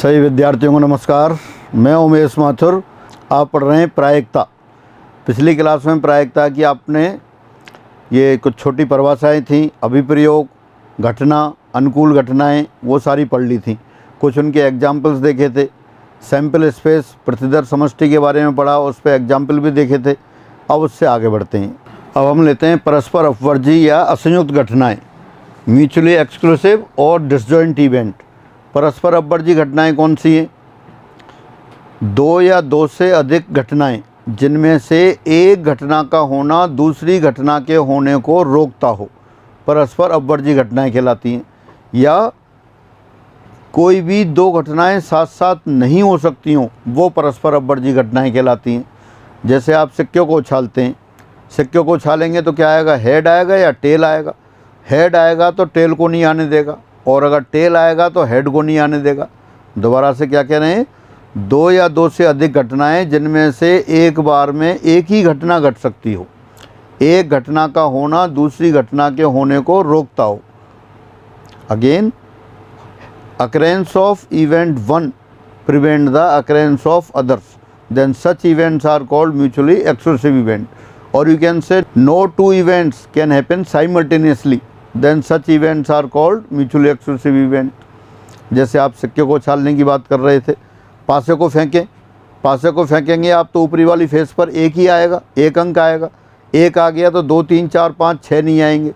सभी विद्यार्थियों को नमस्कार। मैं उमेश माथुर। आप पढ़ रहे हैं प्रायिकता। पिछली क्लास में प्रायिकता की आपने ये कुछ छोटी परिभाषाएं थी, अभिप्रयोग, घटना, अनुकूल घटनाएं, वो सारी पढ़ ली थी। कुछ उनके एग्जाम्पल्स देखे थे। सैम्पल स्पेस, प्रतिदर्श समष्टि के बारे में पढ़ा, उस पर एग्जाम्पल भी देखे थे। अब उससे आगे बढ़ते हैं। अब हम लेते हैं परस्पर अपवर्जी या असंयुक्त घटनाएँ, म्यूचुअली एक्सक्लूसिव और डिसजॉइंट इवेंट। परस्पर अपवर्जी घटनाएं कौन सी हैं? दो या दो से अधिक घटनाएं जिनमें से एक घटना का होना दूसरी घटना के होने को रोकता हो, परस्पर अपवर्जी घटनाएं कहलाती हैं। या कोई भी दो घटनाएं साथ साथ नहीं हो सकती हों, वो परस्पर अपवर्जी घटनाएं कहलाती हैं। जैसे आप सिक्कों को उछालते हैं, सिक्कों को उछालेंगे तो क्या आएगा? हेड आएगा या टेल आएगा? हेड आएगा तो टेल को नहीं आने देगा, और अगर टेल आएगा तो हेड को नहीं आने देगा। दोबारा से क्या कह रहे हैं? दो या दो से अधिक घटनाएं जिनमें से एक बार में एक ही घटना घट सकती हो, एक घटना का होना दूसरी घटना के होने को रोकता हो। Again, occurrence of event one prevent the occurrence of others, then such events are called mutually exclusive event. और you can say no two events can happen simultaneously, then such events are called mutually exclusive event. जैसे आप सिक्के को उछालने की बात कर रहे थे, पासे को फेंकें, पासे को फेंकेंगे आप तो ऊपरी वाली फेस पर एक ही आएगा, एक अंक आएगा। एक आ गया तो 2 3 4 5 6 नहीं आएंगे।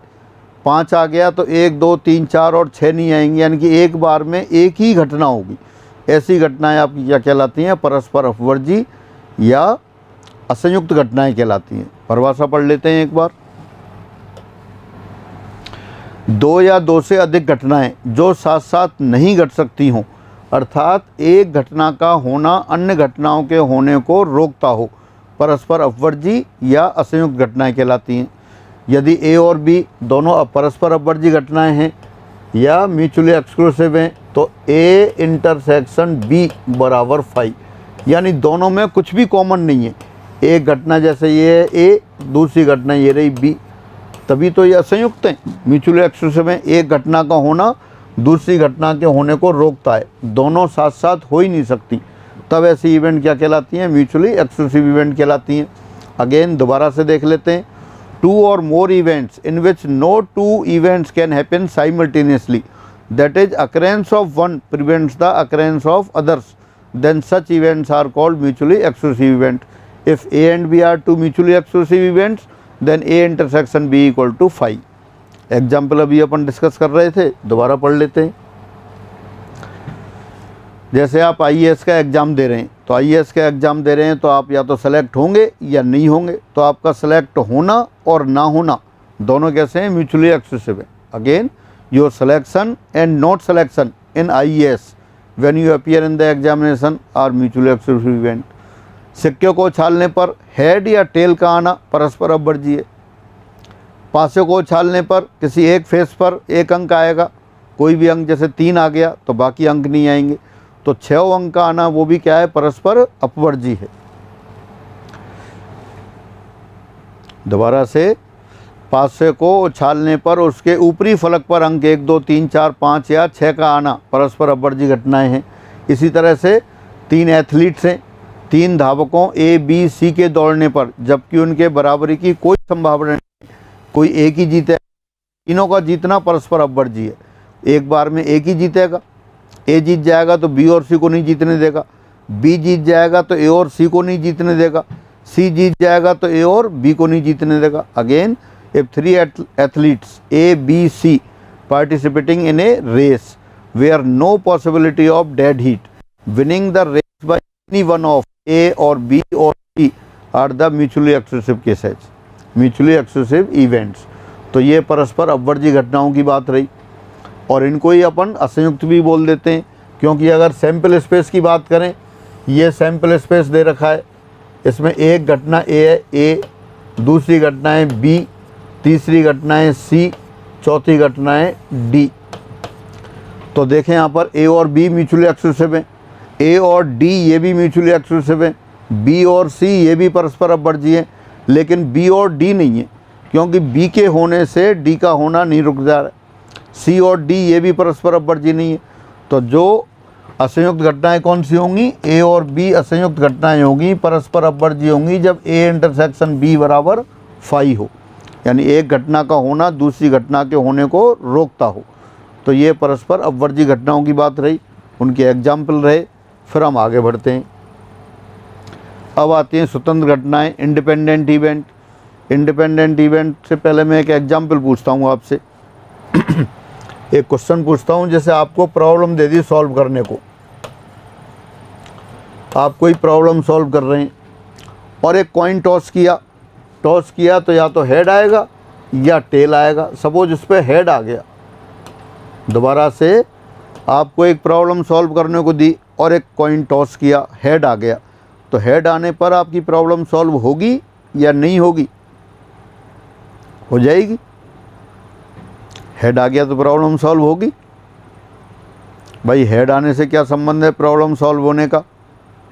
5 आ गया तो 1 2 3 4 और 6 नहीं आएंगे, यानी कि एक बार में एक ही घटना होगी। ऐसी घटनाएं आपकी क्या कहलाती हैं? परस्पर अपवर्जी या असंयुक्त घटनाएं कहलाती हैं। परिभाषा पढ़ लेते हैं एक बार। दो या दो से अधिक घटनाएं जो साथ साथ नहीं घट सकती हों, अर्थात एक घटना का होना अन्य घटनाओं के होने को रोकता हो, परस्पर अपवर्जी या असंयुक्त घटनाएं कहलाती हैं। यदि ए और बी दोनों परस्पर अपवर्जी घटनाएं हैं या म्यूचुअली एक्सक्लूसिव हैं, तो ए इंटरसेक्शन बी बराबर 5, यानी दोनों में कुछ भी कॉमन नहीं है। एक घटना जैसे ये है ए, दूसरी घटना ये रही बी, तभी तो ये असंयुक्त हैं। म्यूचुअली एक्सक्लूसिव में एक घटना का होना दूसरी घटना के होने को रोकता है, दोनों साथ साथ हो ही नहीं सकती, तब ऐसी इवेंट क्या कहलाती हैं? म्यूचुअली एक्सक्लूसिव इवेंट कहलाती हैं। अगेन दोबारा से देख लेते हैं। Two or more events in which no two events can happen simultaneously, that is occurrence of one prevents the occurrence of others, then such events are called mutually exclusive event. If A and B are two mutually exclusive events, then A intersection B equal to 5। Example अभी अपन discuss कर रहे थे, दोबारा पढ़ लेते हैं। जैसे आप आईएएस का एग्ज़ाम दे रहे हैं, तो आईएएस का एग्ज़ाम दे रहे हैं तो आप या तो सेलेक्ट होंगे या नहीं होंगे। तो आपका सेलेक्ट होना और ना होना दोनों कैसे हैं? म्यूचुअली एक्सक्लूसिव है। Again, your selection and not selection in IAS when you appear in the examination are mutually exclusive event. सिक्के को उछालने पर हेड या टेल का आना परस्पर अपवर्जी है। पासे को उछालने पर किसी एक फेस पर एक अंक आएगा, कोई भी अंक जैसे 3 आ गया तो बाकी अंक नहीं आएंगे, तो 6 अंक का आना वो भी क्या है? परस्पर अपवर्जी है। दोबारा से, पासे को उछालने पर उसके ऊपरी फलक पर अंक 1 2 3 4 5 या 6 का आना परस्पर अपवर्जी घटनाएं हैं। इसी तरह से 3 एथलीट्स हैं, 3 धावकों ए बी सी के दौड़ने पर, जबकि उनके बराबरी की कोई संभावना नहीं, कोई एक ही जीते, तीनों का जीतना परस्पर अपवर्जी है। एक बार में एक ही जीतेगा, ए जीत जाएगा तो बी और सी को नहीं जीतने देगा, बी जीत जाएगा तो ए और सी को नहीं जीतने देगा, सी जीत जाएगा तो ए और बी को नहीं जीतने देगा। Again, if 3 athletes A B C participating in a race where no possibility of dead heat, winning the race by any one of A or B or C are the mutually exclusive cases, mutually exclusive events. तो ये परस्पर अपवर्जी घटनाओं की बात रही, और इनको ही अपन असंयुक्त भी बोल देते हैं, क्योंकि अगर सैम्पल स्पेस की बात करें, ये सैम्पल स्पेस दे रखा है, इसमें एक घटना ए है, ए, दूसरी घटना है बी, तीसरी घटना है सी, चौथी घटना है डी। तो देखें यहाँ पर ए और बी म्यूचुअली एक्सक्लूसिव हैं, ए और डी ये भी म्यूचुअली एक्सक्लूसिव हैं, बी और सी ये भी परस्पर अपवर्जी हैं, लेकिन बी और डी नहीं है, क्योंकि बी के होने से डी का होना नहीं रुक जा रहा है। सी और डी ये भी परस्पर अपवर्जी नहीं है। तो जो असंयुक्त घटनाएं कौन सी होंगी? ए और बी असंयुक्त घटनाएं होंगी, परस्पर अपवर्जी होंगी जब ए इंटरसेक्शन बी बराबर फाई हो, यानी एक घटना का होना दूसरी घटना के होने को रोकता हो। तो ये परस्पर अपवर्जी घटनाओं की बात रही, उनके एग्जाम्पल रहे। फिर हम आगे बढ़ते हैं। अब आती हैं स्वतंत्र घटनाएं, इंडिपेंडेंट इवेंट। इंडिपेंडेंट इवेंट से पहले मैं एक एग्जाम्पल पूछता हूँ आपसे। एक क्वेश्चन पूछता हूँ, जैसे आपको प्रॉब्लम दे दी सॉल्व करने को, आप कोई प्रॉब्लम सॉल्व कर रहे हैं और एक कॉइन टॉस किया तो या तो हेड आएगा या टेल आएगा। सपोज इस पर हेड आ गया। दोबारा से आपको एक प्रॉब्लम सॉल्व करने को दी और एक कॉइन टॉस किया, हेड आ गया, तो हेड आने पर आपकी प्रॉब्लम सॉल्व होगी या नहीं होगी? हो जाएगी। हेड आ गया तो प्रॉब्लम सॉल्व होगी। भाई हेड आने से क्या संबंध है प्रॉब्लम सॉल्व होने का?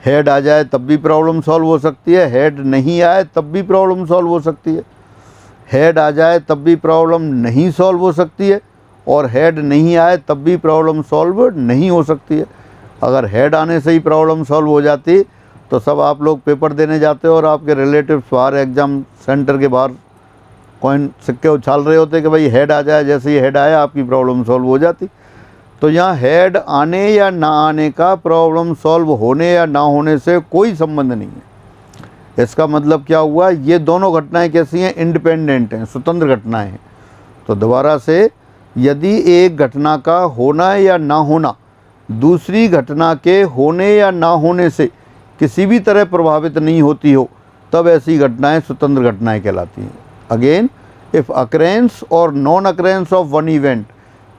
हेड आ जाए तब भी प्रॉब्लम सॉल्व हो सकती है, हेड नहीं आए तब भी प्रॉब्लम सॉल्व हो सकती है। हेड आ जाए तब भी प्रॉब्लम नहीं सॉल्व हो सकती है, और हेड नहीं आए तब भी प्रॉब्लम सॉल्व नहीं हो सकती है। अगर हेड आने से ही प्रॉब्लम सॉल्व हो जाती तो सब आप लोग पेपर देने जाते और आपके रिलेटिव्स बाहर एग्ज़ाम सेंटर के बाहर कॉइन सिक्के उछाल रहे होते कि भाई हेड आ जाए, जैसे ही हेड आया आपकी प्रॉब्लम सॉल्व हो जाती। तो यहाँ हेड आने या ना आने का प्रॉब्लम सॉल्व होने या ना होने से कोई संबंध नहीं है। इसका मतलब क्या हुआ? ये दोनों घटनाएं कैसी हैं? इंडिपेंडेंट हैं, स्वतंत्र घटनाएं हैं। तो दोबारा से, यदि एक घटना का होना या ना होना दूसरी घटना के होने या ना होने से किसी भी तरह प्रभावित नहीं होती हो, तब ऐसी घटनाएं स्वतंत्र घटनाएं कहलाती हैं। Again, if occurrence or non occurrence of one event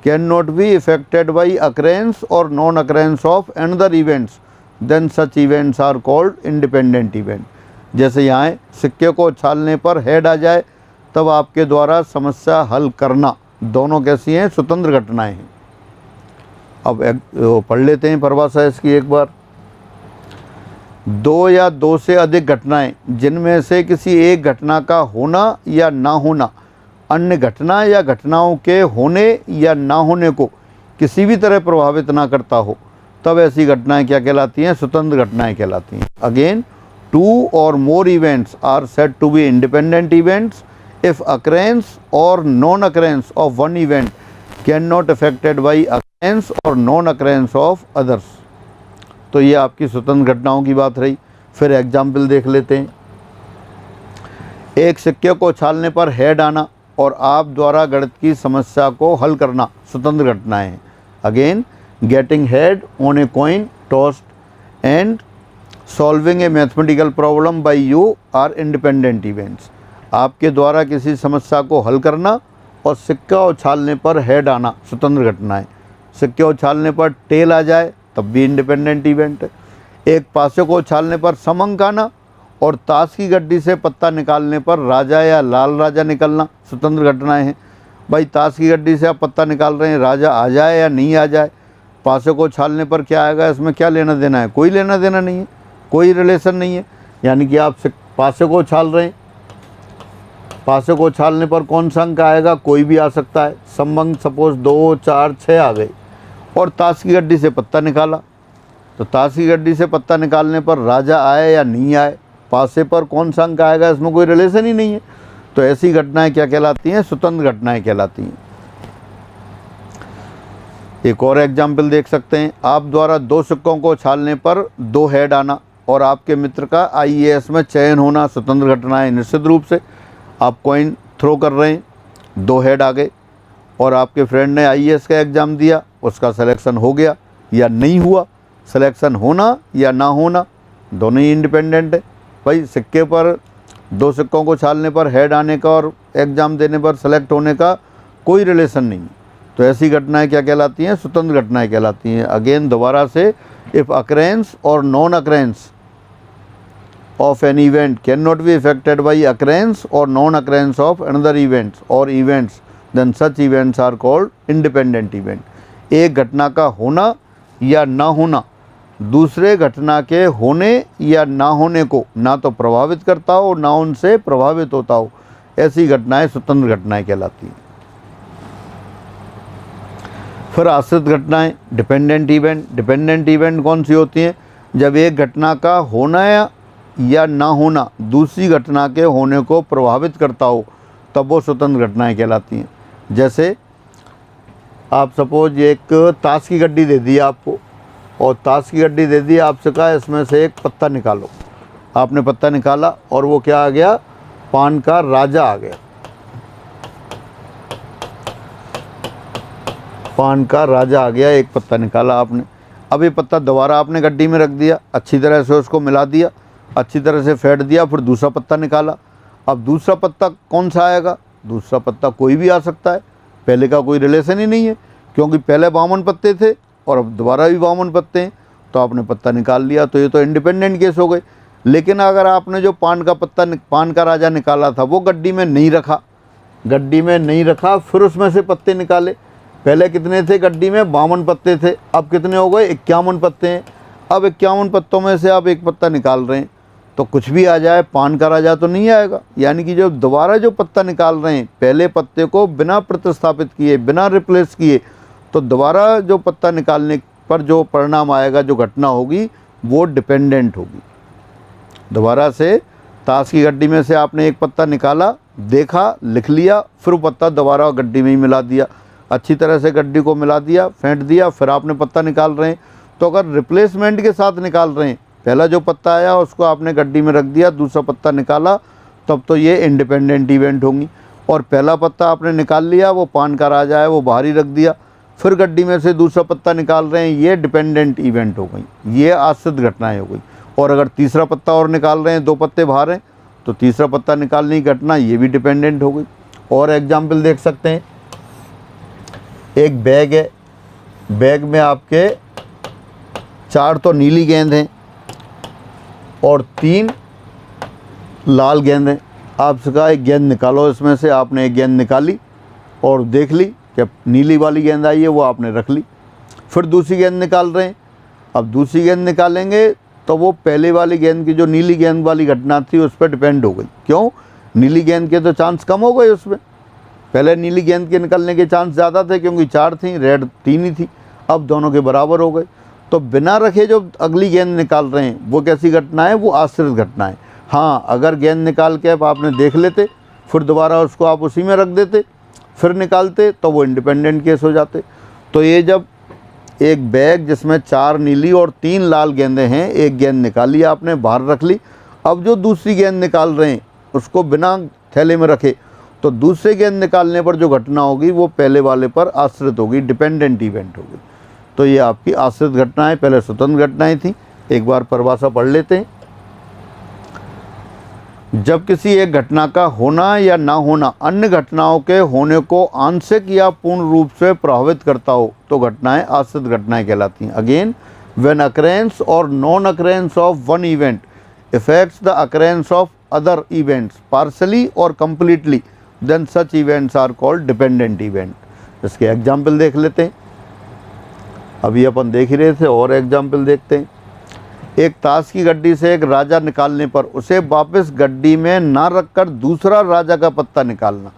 can not be affected by occurrence or non occurrence of another events, then such events are called independent event. जैसे यहाँ सिक्के को उछालने पर हेड आ जाए तब आपके द्वारा समस्या हल करना, दोनों कैसी हैं? स्वतंत्र घटनाएं हैं। अब पढ़ लेते हैं परिभाषा इसकी एक बार। दो या दो से अधिक घटनाएं जिनमें से किसी एक घटना का होना या ना होना अन्य घटना या घटनाओं के होने या ना होने को किसी भी तरह प्रभावित ना करता हो, तब ऐसी घटनाएं क्या कहलाती हैं? स्वतंत्र घटनाएं कहलाती हैं। Again, two or more events are said to be independent events if occurrence or non occurrence of one event can not affected by occurrence or non occurrence of others. तो ये आपकी स्वतंत्र घटनाओं की बात रही। फिर एग्जाम्पल देख लेते हैं। एक सिक्के को उछालने पर हेड आना और आप द्वारा गणित की समस्या को हल करना स्वतंत्र घटनाएं हैं। Again, getting head on a coin tossed and solving a mathematical problem by you are independent events. आपके द्वारा किसी समस्या को हल करना और सिक्का उछालने पर हेड आना स्वतंत्र घटनाएं। सिक्के उछालने पर टेल आ जाए तब भी इंडिपेंडेंट इवेंट है। एक पासे को उछालने पर सम अंक आना और ताश की गड्डी से पत्ता निकालने पर राजा या लाल राजा निकलना स्वतंत्र घटनाएं हैं। भाई ताश की गड्डी से आप पत्ता निकाल रहे हैं, राजा आ जाए या नहीं आ जाए, पासे को उछालने पर क्या आएगा, इसमें क्या लेना देना है? कोई लेना देना नहीं है, कोई रिलेशन नहीं है। यानी कि आप पासे को उछाल रहे हैं, पासे को उछालने पर कौन सा अंक आएगा? कोई भी आ सकता है। सम अंक सपोज 2, 4, 6 आ गए और ताश की गड्डी से पत्ता निकाला, तो ताश की गड्डी से पत्ता निकालने पर राजा आए या नहीं आए, पासे पर कौन सा अंक आएगा, इसमें कोई रिलेशन ही नहीं है। तो ऐसी घटनाएं क्या कहलाती हैं? स्वतंत्र घटनाएं कहलाती हैं। एक और एग्जाम्पल देख सकते हैं। आप द्वारा दो सिक्कों को उछालने पर दो हेड आना और आपके मित्र का IAS में चयन होना स्वतंत्र घटनाएं। निश्चित रूप से आप कॉइन थ्रो कर रहे हैं, दो हेड आ गए और आपके फ्रेंड ने IAS का एग्ज़ाम दिया, उसका सिलेक्शन हो गया या नहीं हुआ। सिलेक्शन होना या ना होना दोनों ही इंडिपेंडेंट है। भाई सिक्के पर दो सिक्कों को उछालने पर हेड आने का और एग्ज़ाम देने पर सेलेक्ट होने का कोई रिलेशन नहीं। तो ऐसी घटनाएं क्या कहलाती हैं? स्वतंत्र घटनाएं कहलाती हैं। अगेन दोबारा से, if occurrence or non occurrence of an event cannot be affected by occurrence or non-occurrence of another events or events, then such events are called independent event. एक घटना का होना या ना होना दूसरे घटना के होने या ना होने को ना तो प्रभावित करता हो ना उनसे प्रभावित होता हो, ऐसी घटनाएं स्वतंत्र घटनाएं कहलाती हैं। फिर आश्रित घटनाएं, डिपेंडेंट इवेंट। डिपेंडेंट इवेंट कौन सी होती हैं? जब एक घटना का होना या ना होना दूसरी घटना के होने को प्रभावित करता हो, तब वो स्वतंत्र घटनाएं कहलाती हैं। जैसे आप सपोज एक ताश की गड्डी दे दी आपको, और ताश की गड्डी दे दी, आपसे कहा इसमें से एक पत्ता निकालो। आपने पत्ता निकाला और वो क्या आ गया? पान का राजा आ गया। पान का राजा आ गया, एक पत्ता निकाला आपने। अब ये पत्ता दोबारा आपने गड्डी में रख दिया, अच्छी तरह से उसको मिला दिया, अच्छी तरह से फेंट दिया, फिर दूसरा पत्ता निकाला। अब दूसरा पत्ता कौन सा आएगा? दूसरा पत्ता कोई भी आ सकता है, पहले का कोई रिलेशन ही नहीं है, क्योंकि पहले 52 पत्ते थे और अब दोबारा भी 52 पत्ते हैं, तो आपने पत्ता निकाल लिया, तो ये तो इंडिपेंडेंट केस हो गए। लेकिन अगर आपने जो पान का राजा निकाला था वो गड्डी में नहीं रखा, फिर उसमें से पत्ते निकाले। पहले कितने थे गड्डी में? 52 पत्ते थे, अब कितने हो गए? 51 पत्ते हैं। अब 51 पत्तों में से आप एक पत्ता निकाल रहे हैं, तो कुछ भी आ जाए, पान का राजा तो नहीं आएगा। यानी कि जो दोबारा जो पत्ता निकाल रहे हैं, पहले पत्ते को बिना प्रतिस्थापित किए, बिना रिप्लेस किए, तो दोबारा जो पत्ता निकालने पर जो परिणाम आएगा, जो घटना होगी, वो डिपेंडेंट होगी। दोबारा से ताश की गड्डी में से आपने एक पत्ता निकाला, देखा, लिख लिया, फिर पत्ता दोबारा गड्डी में ही मिला दिया, अच्छी तरह से गड्डी को मिला दिया, फेंट दिया, फिर आपने पत्ता निकाल रहे हैं। तो अगर रिप्लेसमेंट के साथ निकाल रहे हैं, पहला जो पत्ता आया उसको आपने गड्डी में रख दिया, दूसरा पत्ता निकाला, तब तो ये इंडिपेंडेंट इवेंट होंगी। और पहला पत्ता आपने निकाल लिया, वो पान का राजा है, वो बाहर ही रख दिया, फिर गड्डी में से दूसरा पत्ता निकाल रहे हैं, ये डिपेंडेंट इवेंट हो गई, ये आश्रित घटनाएं हो गई। और अगर तीसरा पत्ता और निकाल रहे हैं, 2 पत्ते बाहर हैं, तो तीसरा पत्ता निकालने की घटना, ये भी डिपेंडेंट हो गई। और एग्जाम्पल देख सकते हैं, एक बैग है, बैग में आपके 4 तो नीली गेंद हैं और 3 लाल गेंद हैं। आपसे कहा एक गेंद निकालो, इसमें से आपने एक गेंद निकाली और देख ली कि नीली वाली गेंद आई है, वो आपने रख ली। फिर दूसरी गेंद निकाल रहे हैं, अब दूसरी गेंद निकालेंगे तो वो पहले वाली गेंद की जो नीली गेंद वाली घटना थी उस पर डिपेंड हो गई। क्यों? नीली गेंद के तो चांस कम हो गए उसमें, पहले नीली गेंद के निकलने के चांस ज़्यादा थे क्योंकि 4 थी, रेड 3 ही थी, अब दोनों के बराबर हो गए। तो बिना रखे जो अगली गेंद निकाल रहे हैं, वो कैसी घटना है? वो आश्रित घटना है। हाँ, अगर गेंद निकाल के अब आपने देख लेते, फिर दोबारा उसको आप उसी में रख देते, फिर निकालते, तो वो इंडिपेंडेंट केस हो जाते। तो ये जब एक बैग जिसमें 4 नीली और 3 लाल गेंदें हैं, एक गेंद निकाली आपने, बाहर रख ली, अब जो दूसरी गेंद निकाल रहे हैं उसको बिना थैले में रखे, तो दूसरे गेंद निकालने पर जो घटना होगी वो पहले वाले पर आश्रित होगी, डिपेंडेंट इवेंट होगी। तो ये आपकी आश्रित घटनाएं, पहले स्वतंत्र घटनाएं थी। एक बार परिभाषा पढ़ लेते हैं। जब किसी एक घटना का होना या ना होना अन्य घटनाओं के होने को आंशिक या पूर्ण रूप से प्रभावित करता हो, तो घटनाएं आश्रित घटनाएं कहलाती हैं। Again, when occurrence or non occurrence of one event affects the occurrence of other events partially or completely, then such events are called dependent event. इसके एग्जाम्पल देख लेते हैं। अभी अपन देख ही रहे थे, और एग्जाम्पल देखते हैं। एक ताश की गड्डी से एक राजा निकालने पर उसे वापस गड्डी में ना रखकर दूसरा राजा का पत्ता निकालना।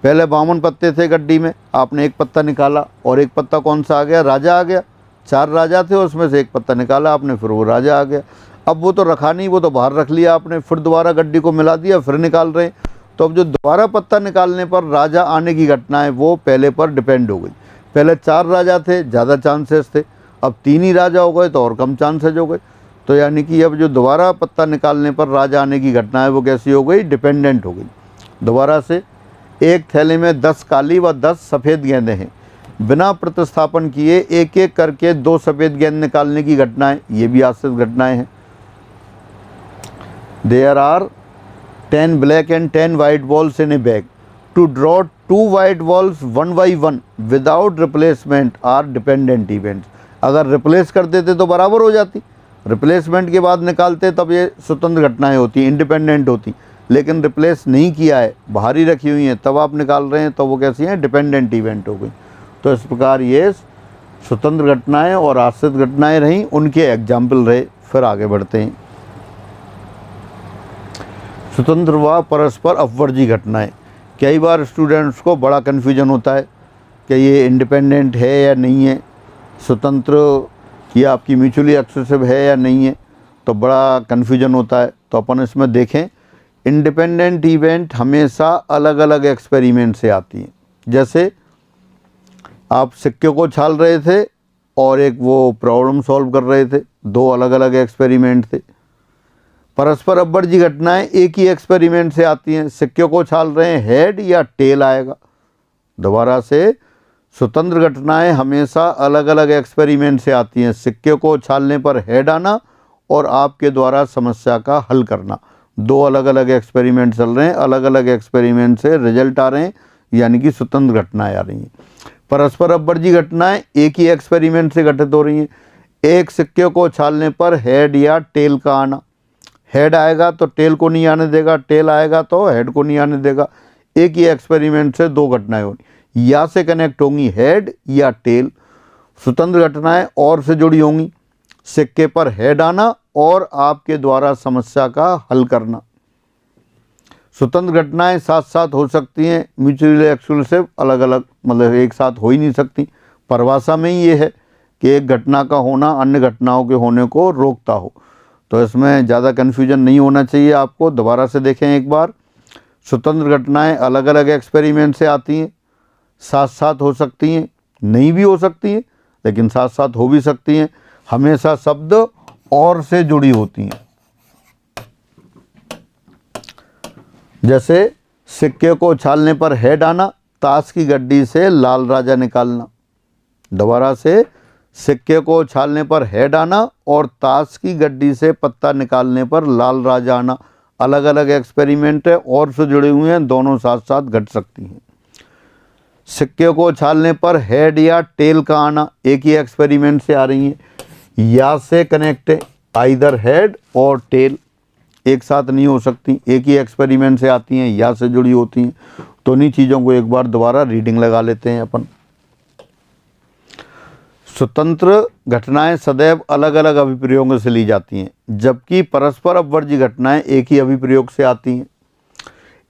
पहले 52 पत्ते थे गड्डी में, आपने एक पत्ता निकाला और एक पत्ता कौन सा आ गया? राजा आ गया। 4 राजा थे, उसमें से एक पत्ता निकाला आपने, फिर वो राजा आ गया। अब वो तो रखा नहीं, वो तो बाहर रख लिया आपने, फिर दोबारा गड्डी को मिला दिया, फिर निकाल रहे हैं। तो अब जो दोबारा पत्ता निकालने पर राजा आने की घटना है, वो पहले पर डिपेंड हो गई। पहले 4 राजा थे, ज़्यादा चांसेस थे, अब 3 ही राजा हो गए तो और कम चांसेज हो गए। तो यानी कि अब जो दोबारा पत्ता निकालने पर राजा आने की घटना है, वो कैसी हो गई? डिपेंडेंट हो गई। दोबारा से एक थैले में 10 काली व 10 सफ़ेद गेंदें हैं, बिना प्रतिस्थापन किए एक एक करके 2 सफ़ेद गेंद निकालने की घटनाएं, ये भी आश्रित घटनाएं हैं। There are 10 black and 10 white balls in a bag. To draw 2 white balls one by one without replacement are dependent events. अगर रिप्लेस कर देते तो बराबर हो जाती, रिप्लेसमेंट के बाद निकालते तब ये स्वतंत्र घटनाएं होती, इंडिपेंडेंट होती। लेकिन रिप्लेस नहीं किया है, बाहर ही रखी हुई हैं, तब आप निकाल रहे हैं, तो वो कैसी हैं? डिपेंडेंट इवेंट हो गई। तो इस प्रकार ये स्वतंत्र घटनाएं और आश्रित घटनाएं रहीं, उनके एग्जाम्पल रहे। फिर आगे बढ़ते हैं। स्वतंत्र व परस्पर अपवर्जी घटनाएं। कई बार स्टूडेंट्स को बड़ा कन्फ्यूजन होता है कि ये इंडिपेंडेंट है या नहीं है, स्वतंत्र या आपकी म्यूचुअली एक्सक्लूसिव है या नहीं है, तो बड़ा कन्फ्यूजन होता है। तो अपन इसमें देखें, इंडिपेंडेंट इवेंट हमेशा अलग अलग एक्सपेरिमेंट से आती हैं। जैसे आप सिक्के को छाल रहे थे और एक वो प्रॉब्लम सॉल्व कर रहे थे, दो अलग अलग एक्सपेरिमेंट थे। परस्पर अपवर्जी घटनाएं एक ही एक्सपेरिमेंट से आती हैं। सिक्के को छाल रहे हैं, हेड या टेल आएगा। दोबारा से, स्वतंत्र घटनाएं हमेशा अलग अलग एक्सपेरिमेंट से आती हैं। सिक्के को छालने पर हेड आना और आपके द्वारा समस्या का हल करना, दो अलग अलग एक्सपेरिमेंट चल रहे हैं, अलग अलग एक्सपेरिमेंट से रिजल्ट आ रहे हैं, यानी कि स्वतंत्र घटनाएं आ रही हैं। परस्पर अपवर्जी घटनाएं एक ही एक्सपेरिमेंट से घटित हो रही हैं। एक सिक्के को छालने पर हेड या टेल का आना, हेड आएगा तो टेल को नहीं आने देगा, टेल आएगा तो हेड को नहीं आने देगा। एक ही एक्सपेरिमेंट से दो घटनाएं होंगी, या से कनेक्ट होंगी हेड या टेल। स्वतंत्र घटनाएं और से जुड़ी होंगी, सिक्के पर हेड आना और आपके द्वारा समस्या का हल करना। स्वतंत्र घटनाएं साथ साथ हो सकती हैं, म्यूचुअली एक्सक्लूसिव अलग अलग, मतलब एक साथ हो ही नहीं सकती। परिभाषा में ही ये है कि एक घटना का होना अन्य घटनाओं के होने को रोकता हो। तो इसमें ज़्यादा कन्फ्यूजन नहीं होना चाहिए आपको। दोबारा से देखें एक बार, स्वतंत्र घटनाएं अलग अलग एक्सपेरिमेंट से आती हैं, साथ साथ हो सकती हैं, नहीं भी हो सकती हैं, लेकिन साथ साथ हो भी सकती हैं। हमेशा शब्द और से जुड़ी होती हैं। जैसे सिक्के को छालने पर हेड आना, ताश की गड्डी से लाल राजा निकालना। दोबारा से, सिक्के को छालने पर हेड आना और ताश की गड्डी से पत्ता निकालने पर लाल राजा आना। अलग अलग एक्सपेरिमेंट है, और से जुड़े हुए हैं, दोनों साथ साथ घट सकती हैं। सिक्के को छालने पर हेड या टेल का आना एक ही एक्सपेरिमेंट से आ रही हैं। या से कनेक्ट है, आइदर हेड और टेल एक साथ नहीं हो सकती, एक ही एक्सपेरिमेंट से आती हैं, या से जुड़ी होती हैं। तो इन्हीं चीज़ों को एक बार दोबारा रीडिंग लगा लेते हैं अपन। स्वतंत्र घटनाएं सदैव अलग अलग अभिप्रयोगों से ली जाती हैं, जबकि परस्पर अपवर्जी घटनाएं एक ही अभिप्रयोग से आती हैं।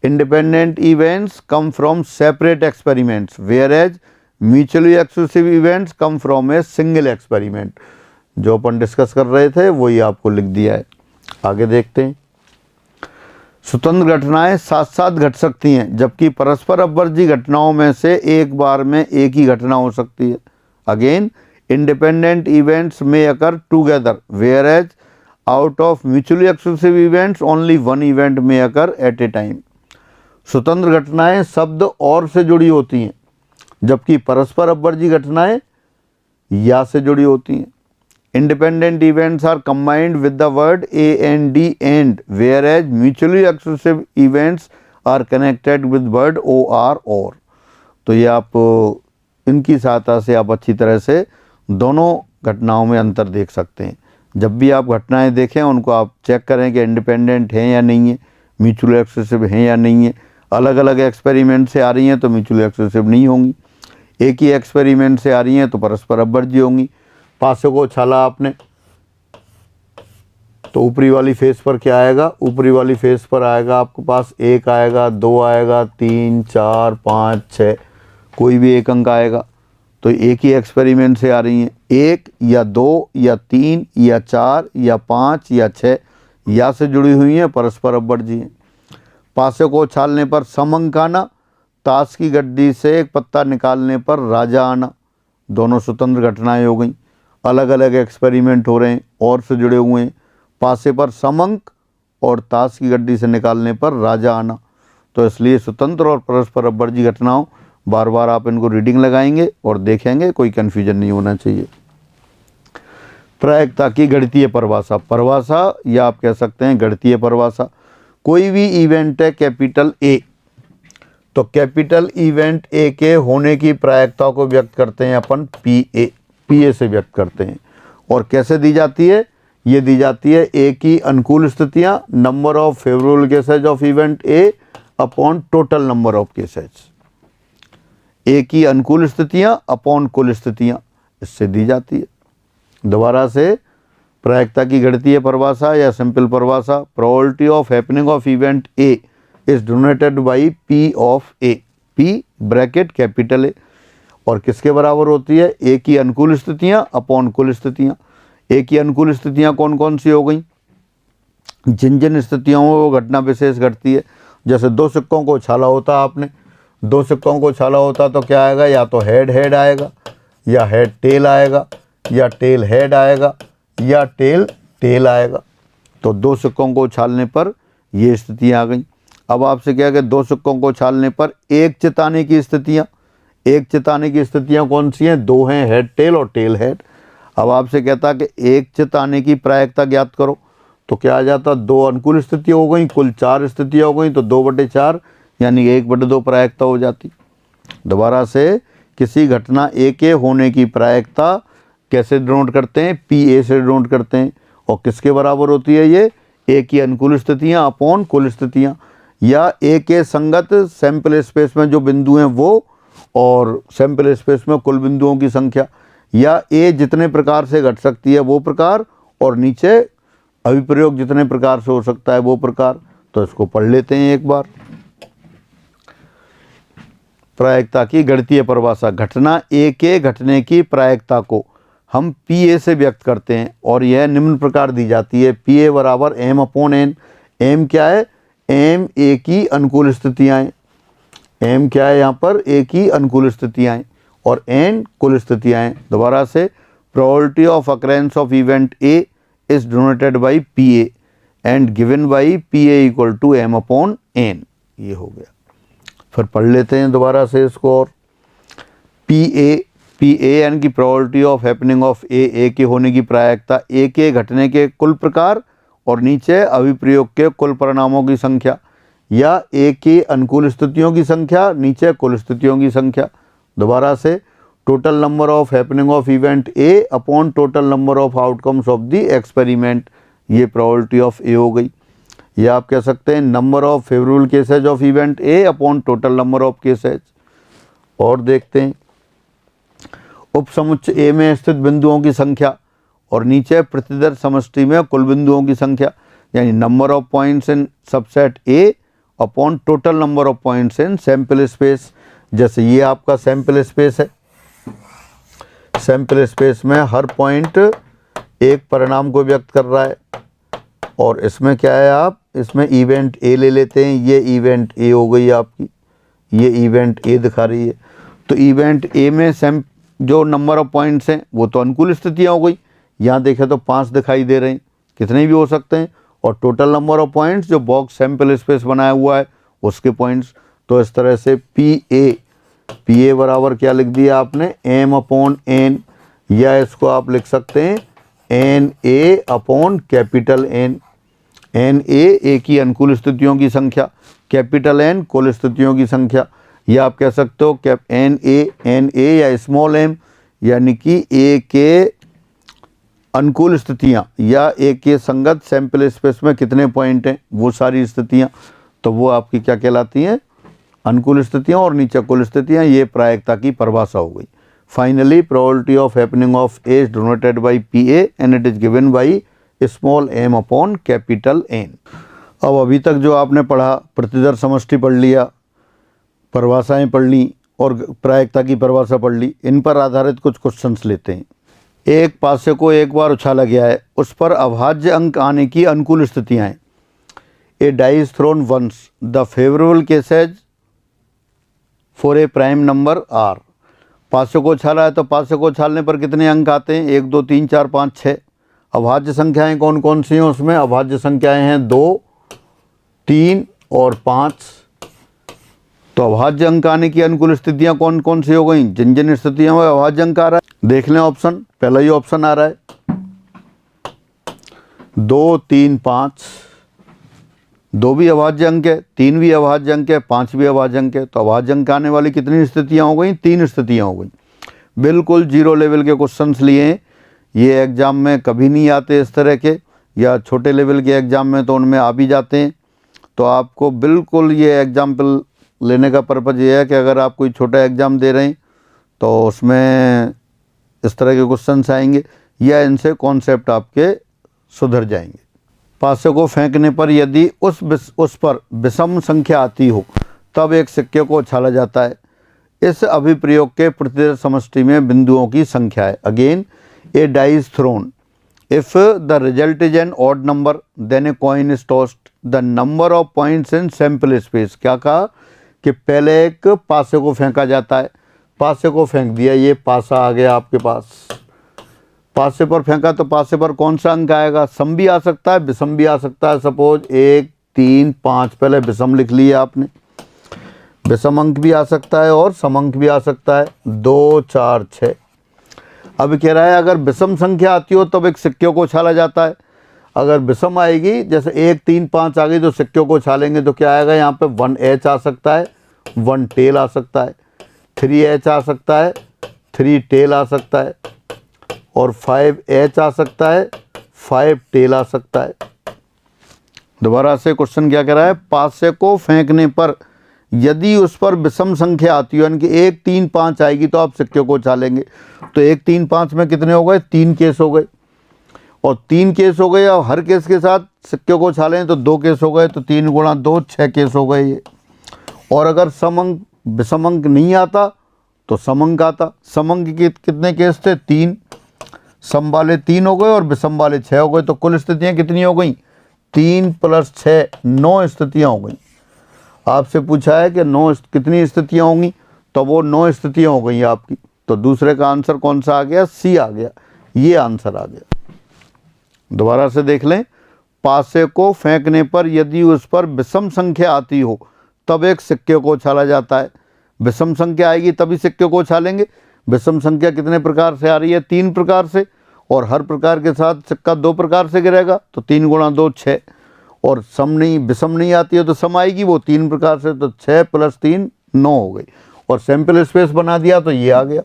Independent events come from separate experiments, whereas mutually exclusive events come from a single experiment. जो अपन डिस्कस कर रहे थे वही आपको लिख दिया है। आगे देखते हैं। स्वतंत्र घटनाएं साथ साथ घट सकती हैं, जबकि परस्पर अपवर्जी घटनाओं में से एक बार में एक ही घटना हो सकती है। Again, independent events may occur together, whereas out of mutually exclusive events only one event may occur at a time. स्वतंत्र घटनाएं शब्द और से जुड़ी होती हैं, जबकि परस्पर अपवर्जी घटनाएं या से जुड़ी होती हैं। Independent events are combined with the word a and d and, whereas mutually exclusive events are connected with word or. तो ये आप इनकी सहायता से आप अच्छी तरह से दोनों घटनाओं में अंतर देख सकते हैं। जब भी आप घटनाएं देखें, उनको आप चेक करें कि इंडिपेंडेंट हैं या नहीं है, म्यूचुअली एक्सक्लूसिव हैं या नहीं है। अलग अलग एक्सपेरिमेंट से आ रही हैं तो म्यूचुअली एक्सक्लूसिव नहीं होंगी, एक ही एक्सपेरिमेंट से आ रही हैं तो परस्पर अपवर्जी होंगी। पासे को छाला आपने, तो ऊपरी वाली फेस पर क्या आएगा? ऊपरी वाली फेस पर आएगा आपके पास 1 आएगा, 2 आएगा, 3, 4, 5, 6, कोई भी एक अंक आएगा। तो एक ही एक्सपेरिमेंट से आ रही हैं, 1 या 2 या 3 या 4 या 5 या 6, या से जुड़ी हुई हैं, परस्पर अपवर्जी हैं। पासे को छालने पर सम अंक आना, ताश की गड्डी से एक पत्ता निकालने पर राजा आना, दोनों स्वतंत्र घटनाएं हो गई। अलग अलग एक्सपेरिमेंट हो रहे हैं, और से जुड़े हुए हैं। पासे पर सम अंक और ताश की गड्डी से निकालने पर राजा आना। तो इसलिए स्वतंत्र और परस्पर अपवर्जी घटनाओं, बार बार आप इनको रीडिंग लगाएंगे और देखेंगे, कोई कन्फ्यूजन नहीं होना चाहिए। प्रायिकता की गणितीय परिभाषा, परिभाषा या आप कह सकते हैं गणितीय परिभाषा। कोई भी इवेंट है कैपिटल ए, तो कैपिटल इवेंट ए के होने की प्रायिकता को व्यक्त करते हैं अपन पी ए से व्यक्त करते हैं। और कैसे दी जाती है? ये दी जाती है ए की अनुकूल स्थितियां, number of favourable cases of event A upon total number of cases. A की अनुकूल स्थितियां अपॉन कुल स्थितियां, इससे दी जाती है। दोबारा से, प्रायिकता की गणितीय परिभाषा या सिंपल परिभाषा, probability of happening of event A is denoted by P of A, P bracket capital A. और किसके बराबर होती है? ए की अनुकूल स्थितियाँ अपॉन कुल स्थितियाँ। ए की अनुकूल स्थितियाँ कौन कौन सी हो गई? जिन जिन स्थितियों में वो घटना विशेष घटती है। जैसे दो सिक्कों को उछाला होता, आपने दो सिक्कों को उछाला होता तो क्या आएगा? या तो हेड हेड आएगा, या हेड टेल आएगा, या टेल हेड आएगा, या टेल टेल आएगा। तो दो सिक्कों को उछालने पर ये स्थितियाँ आ गई। अब आपसे क्या है कि दो सिक्कों को उछालने पर एक चिताने की स्थितियाँ, एक चिताने की स्थितियाँ कौन सी हैं? दो हैं, हेड टेल और टेल हेड। अब आपसे कहता कि एक चिताने की प्रायिकता ज्ञात करो, तो क्या आ जाता? दो अनुकूल स्थितियाँ हो गई, कुल 4 स्थितियाँ हो गई, तो 2/4 यानी 1/2 प्रायिकता हो जाती। दोबारा से किसी घटना ए के होने की प्रायिकता कैसे डिनोट करते हैं? पी ए से डिनोट करते हैं। और किसके बराबर होती है ये? ए की अनुकूल स्थितियाँ अपॉन कुल स्थितियाँ, या ए के संगत सैंपल स्पेस में जो बिंदु हैं वो, और सैंपल स्पेस में कुल बिंदुओं की संख्या, या ए जितने प्रकार से घट सकती है वो प्रकार, और नीचे अभिप्रयोग जितने प्रकार से हो सकता है वो प्रकार। तो इसको पढ़ लेते हैं एक बार। प्रायिकता की गणितीय परिभाषा। घटना ए के घटने की प्रायिकता को हम पी ए से व्यक्त करते हैं, और यह निम्न प्रकार दी जाती है। पी ए बराबर एम अपॉन एन। एम क्या है? एम ए की अनुकूल स्थितियाँ। एम क्या है यहाँ पर? ए की अनुकूल स्थितियाँ, और एन कुल स्थितियाँ। दोबारा से, probability of occurrence of event A is denoted by P A and given by P A equal to M upon N. ये हो गया। फिर पढ़ लेते हैं दोबारा से इसको। और पी ए यानी कि प्रोबेबिलिटी ऑफ हैपनिंग ऑफ ए के होने की प्रायिकता, ए के घटने के कुल प्रकार और नीचे अभिप्रयोग के कुल परिणामों की संख्या, या ए की अनुकूल स्थितियों की संख्या, नीचे कुल स्थितियों की संख्या। दोबारा से, total number of happening of event A upon total number of outcomes of the experiment. ये प्रोबेबिलिटी ऑफ ए हो गई। या आप कह सकते हैं number of favourable cases of event A upon total number of cases. और देखते हैं, उपसमुच्चय ए में स्थित बिंदुओं की संख्या, और नीचे प्रतिदर्श समष्टि में कुल बिंदुओं की संख्या, यानी number of points in subset A upon total number of points in sample space. जैसे ये आपका सैंपल स्पेस है, सैंपल स्पेस में हर पॉइंट एक परिणाम को व्यक्त कर रहा है, और इसमें क्या है? आप इसमें इवेंट ए ले लेते हैं। ये इवेंट ए हो गई आपकी, ये इवेंट ए दिखा रही है। तो इवेंट ए में जो नंबर ऑफ पॉइंट्स हैं वो तो अनुकूल स्थितियाँ हो गई। यहाँ देखें तो 5 दिखाई दे रहे हैं, कितने भी हो सकते हैं। और टोटल नंबर ऑफ पॉइंट्स जो बॉक्स सैंपल स्पेस बनाया हुआ है उसके पॉइंट्स। तो इस तरह से पी ए बराबर क्या लिख दिया आपने? एम अपॉन एन, या इसको आप लिख सकते हैं N A upon capital N. N A की अनुकूल स्थितियों की संख्या, कैपिटल एन कुल स्थितियों की संख्या। या आप कह सकते हो एन ए या स्मॉल एम, यानी कि ए के अनुकूल स्थितियाँ या ए के संगत सैंपल स्पेस में कितने पॉइंट हैं वो सारी स्थितियाँ। तो वो आपकी क्या कहलाती हैं? अनुकूल स्थितियाँ, और नीचे कुल स्थितियाँ। ये प्रायिकता की परिभाषा हो गई। Finally, probability of happening of A is denoted by P A and it is given by small M upon capital N. अब अभी तक जो आपने पढ़ा, प्रतिदर्श समष्टि पढ़ लिया, परिभाषाएं पढ़ ली, और प्रायिकता की परिभाषा पढ़ ली। इन पर आधारित कुछ क्वेश्चंस लेते हैं। एक पासे को एक बार उछाला गया है, उस पर अभाज्य अंक आने की अनुकूल स्थितियाँ हैं। A die is thrown once, the favourable cases for a prime number are. पासे को उछाला है तो पासे को उछालने पर कितने अंक आते हैं? 1 2 3 4 5 6। अभाज्य संख्याएं कौन कौन सी हैं उसमें? अभाज्य संख्याएं हैं 2 3 और 5। तो अभाज्य अंक आने की अनुकूल स्थितियां कौन कौन सी हो गई? जिन जिन स्थितियों में अभाज्य अंक आ रहा है, देख लें ऑप्शन। पहला ही ऑप्शन आ रहा है 2 3 5। 2 भी अभाज्य अंक है, 3 भी अभाज्य अंक है, 5 भी अभाज्य अंक है। तो अभाज्य अंक आने वाली कितनी स्थितियां हो गई? 3 स्थितियां हो गई। बिल्कुल 0 लेवल के क्वेश्चंस लिए हैं। ये एग्ज़ाम में कभी नहीं आते इस तरह के, या छोटे लेवल के एग्ज़ाम में तो उनमें आ भी जाते हैं। तो आपको बिल्कुल ये एग्जाम्पल लेने का पर्पज़ ये है कि अगर आप कोई छोटा एग्ज़ाम दे रहे हैं तो उसमें इस तरह के क्वेश्चंस आएंगे, या इनसे कॉन्सेप्ट आपके सुधर जाएंगे। पासे को फेंकने पर यदि उस पर विषम संख्या आती हो तब एक सिक्के को उछाला जाता है। इस अभिप्रयोग के प्रतिदर समष्टि में बिंदुओं की संख्या है। Again a die is thrown, if the result is an odd number then a coin is tossed, the number of points in sample space. क्या कहा कि पहले एक पासे को फेंका जाता है, पासे को फेंक दिया, ये पासा आ गया आपके पास, पासे पर फेंका तो पासे पर कौन सा अंक आएगा, सम भी आ सकता है विषम भी आ सकता है। सपोज 1 3 5 पहले विषम लिख लिया आपने, विषम अंक भी आ सकता है और सम अंक भी आ सकता है, 2 4 6। अब कह रहा है अगर विषम संख्या आती हो तब एक सिक्के को उछाला जाता है। अगर विषम आएगी, जैसे 1 3 5 आ गई तो सिक्के को उछालेंगे तो क्या आएगा, यहाँ पे 1h आ सकता है, 1 टेल आ सकता है, 3h आ सकता है, 3 टेल आ सकता है, और 5h आ सकता है, 5 टेल आ सकता है। दोबारा से क्वेश्चन क्या कह रहा है, पासे को फेंकने पर यदि उस पर विषम संख्या आती हो, यानी कि 1 3 5 आएगी तो आप सिक्के को उछालेंगे। तो 1 3 5 में कितने हो गए, 3 केस हो गए, और 3 केस हो गए। और हर केस के साथ सिक्के को उछालें तो 2 केस हो गए, तो 3 गुणा 2 6 केस हो गए ये। और अगर सम अंक विषम अंक नहीं आता तो सम अंक आता। सम अंक के कितने केस थे, 3, सम वाले 3 हो गए और विषम वाले 6 हो गए। तो कुल स्थितियाँ कितनी हो गई, 3 + 6 9 स्थितियाँ हो गई। आपसे पूछा है कि 9 कितनी स्थितियाँ होंगी, तो वो 9 स्थितियाँ हो गई आपकी। तो दूसरे का आंसर कौन सा आ गया, सी आ गया, ये आंसर आ गया। दोबारा से देख लें, पासे को फेंकने पर यदि उस पर विषम संख्या आती हो तब एक सिक्के को उछाला जाता है। विषम संख्या आएगी तभी सिक्के को उछालेंगे। विषम संख्या कितने प्रकार से आ रही है, 3 प्रकार से, और हर प्रकार के साथ सिक्का 2 प्रकार से गिरेगा, तो 3 गुणा 2 6। और सम नहीं, विषम नहीं आती है तो सम आएगी, वो 3 प्रकार से, तो 6 + 3 9 हो गई। और सैंपल स्पेस बना दिया तो ये आ गया,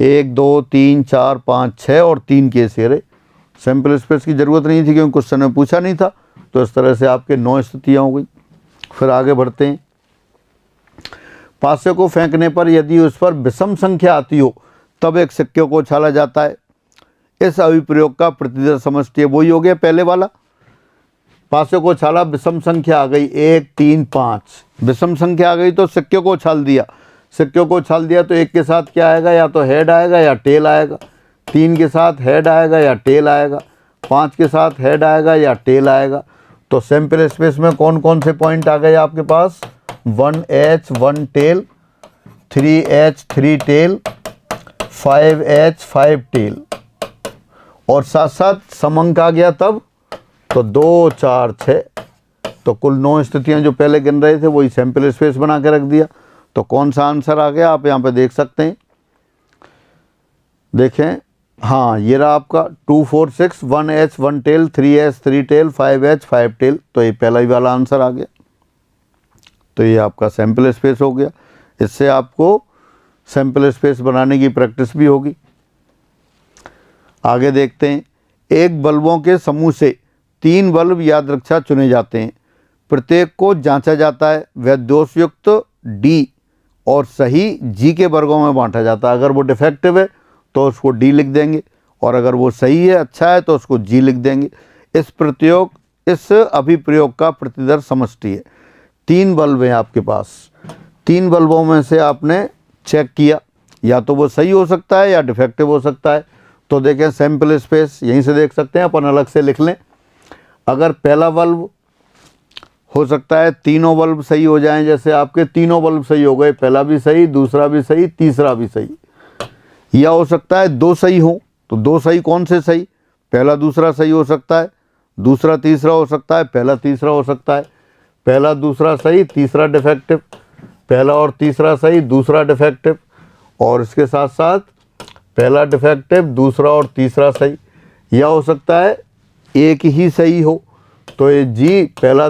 1 2 3 4 5 6 और 3 केस ये रहे। सैंपल स्पेस की ज़रूरत नहीं थी क्योंकि क्वेश्चन में पूछा नहीं था। तो इस तरह से आपके 9 स्थितियाँ हो गई। फिर आगे बढ़ते हैं, पासे को फेंकने पर यदि उस पर विषम संख्या आती हो तब एक सिक्के को उछाला जाता है। इस अभिप्रयोग का प्रतिदर समष्टि वही हो गया पहले वाला। पासे को उछाला, विषम संख्या आ गई 1 3 5, विषम संख्या आ गई तो सिक्के को उछाल दिया। सिक्के को उछाल दिया तो 1 के साथ क्या आएगा, या तो हेड आएगा या टेल आएगा, 3 के साथ हेड आएगा या टेल आएगा, 5 के साथ हेड आएगा या टेल आएगा। तो सैंपल स्पेस में कौन कौन से पॉइंट आ गए आपके पास, 1h 1 tell, 3h 3 tell, 5h 5 tell, और साथ साथ सम अंक आ गया तब, तो 2 4 6। तो कुल 9 स्थितियाँ जो पहले गिन रहे थे वही सैंपल स्पेस बना के रख दिया। तो कौन सा आंसर आ गया आप यहाँ पे देख सकते हैं, देखें, हाँ ये रहा आपका 2 4 6, 1h 1 tell, 3h 3 tell, 5h 5 tell. तो ये पहला ही वाला आंसर आ गया। तो ये आपका सैंपल स्पेस हो गया। इससे आपको सैंपल स्पेस बनाने की प्रैक्टिस भी होगी। आगे देखते हैं, एक बल्बों के समूह से 3 बल्ब यादृच्छा चुने जाते हैं। प्रत्येक को जांचा जाता है, वह दोषयुक्त डी और सही जी के वर्गों में बांटा जाता है। अगर वो डिफेक्टिव है तो उसको डी लिख देंगे, और अगर वो सही है, अच्छा है, तो उसको जी लिख देंगे। इस अभिप्रयोग का प्रतिदर समष्टि है। 3 बल्ब हैं आपके पास, 3 बल्बों में से आपने चेक किया, या तो वो सही हो सकता है या डिफेक्टिव हो सकता है। तो देखें सैंपल स्पेस यहीं से देख सकते हैं, अपन अलग से लिख लें। अगर पहला बल्ब हो सकता है तीनों बल्ब सही हो जाएं, जैसे आपके तीनों बल्ब सही हो गए, पहला भी सही, दूसरा भी सही, तीसरा भी सही। या हो सकता है 2 सही हो, तो 2 सही कौन से सही, पहला दूसरा सही हो सकता है, दूसरा तीसरा हो सकता है, पहला तीसरा हो सकता है, पहला दूसरा सही, तीसरा डिफेक्टिव, पहला और तीसरा सही, दूसरा डिफेक्टिव, और इसके साथ साथ पहला डिफेक्टिव, दूसरा और तीसरा सही। या हो सकता है एक ही सही हो, तो ये जी पहला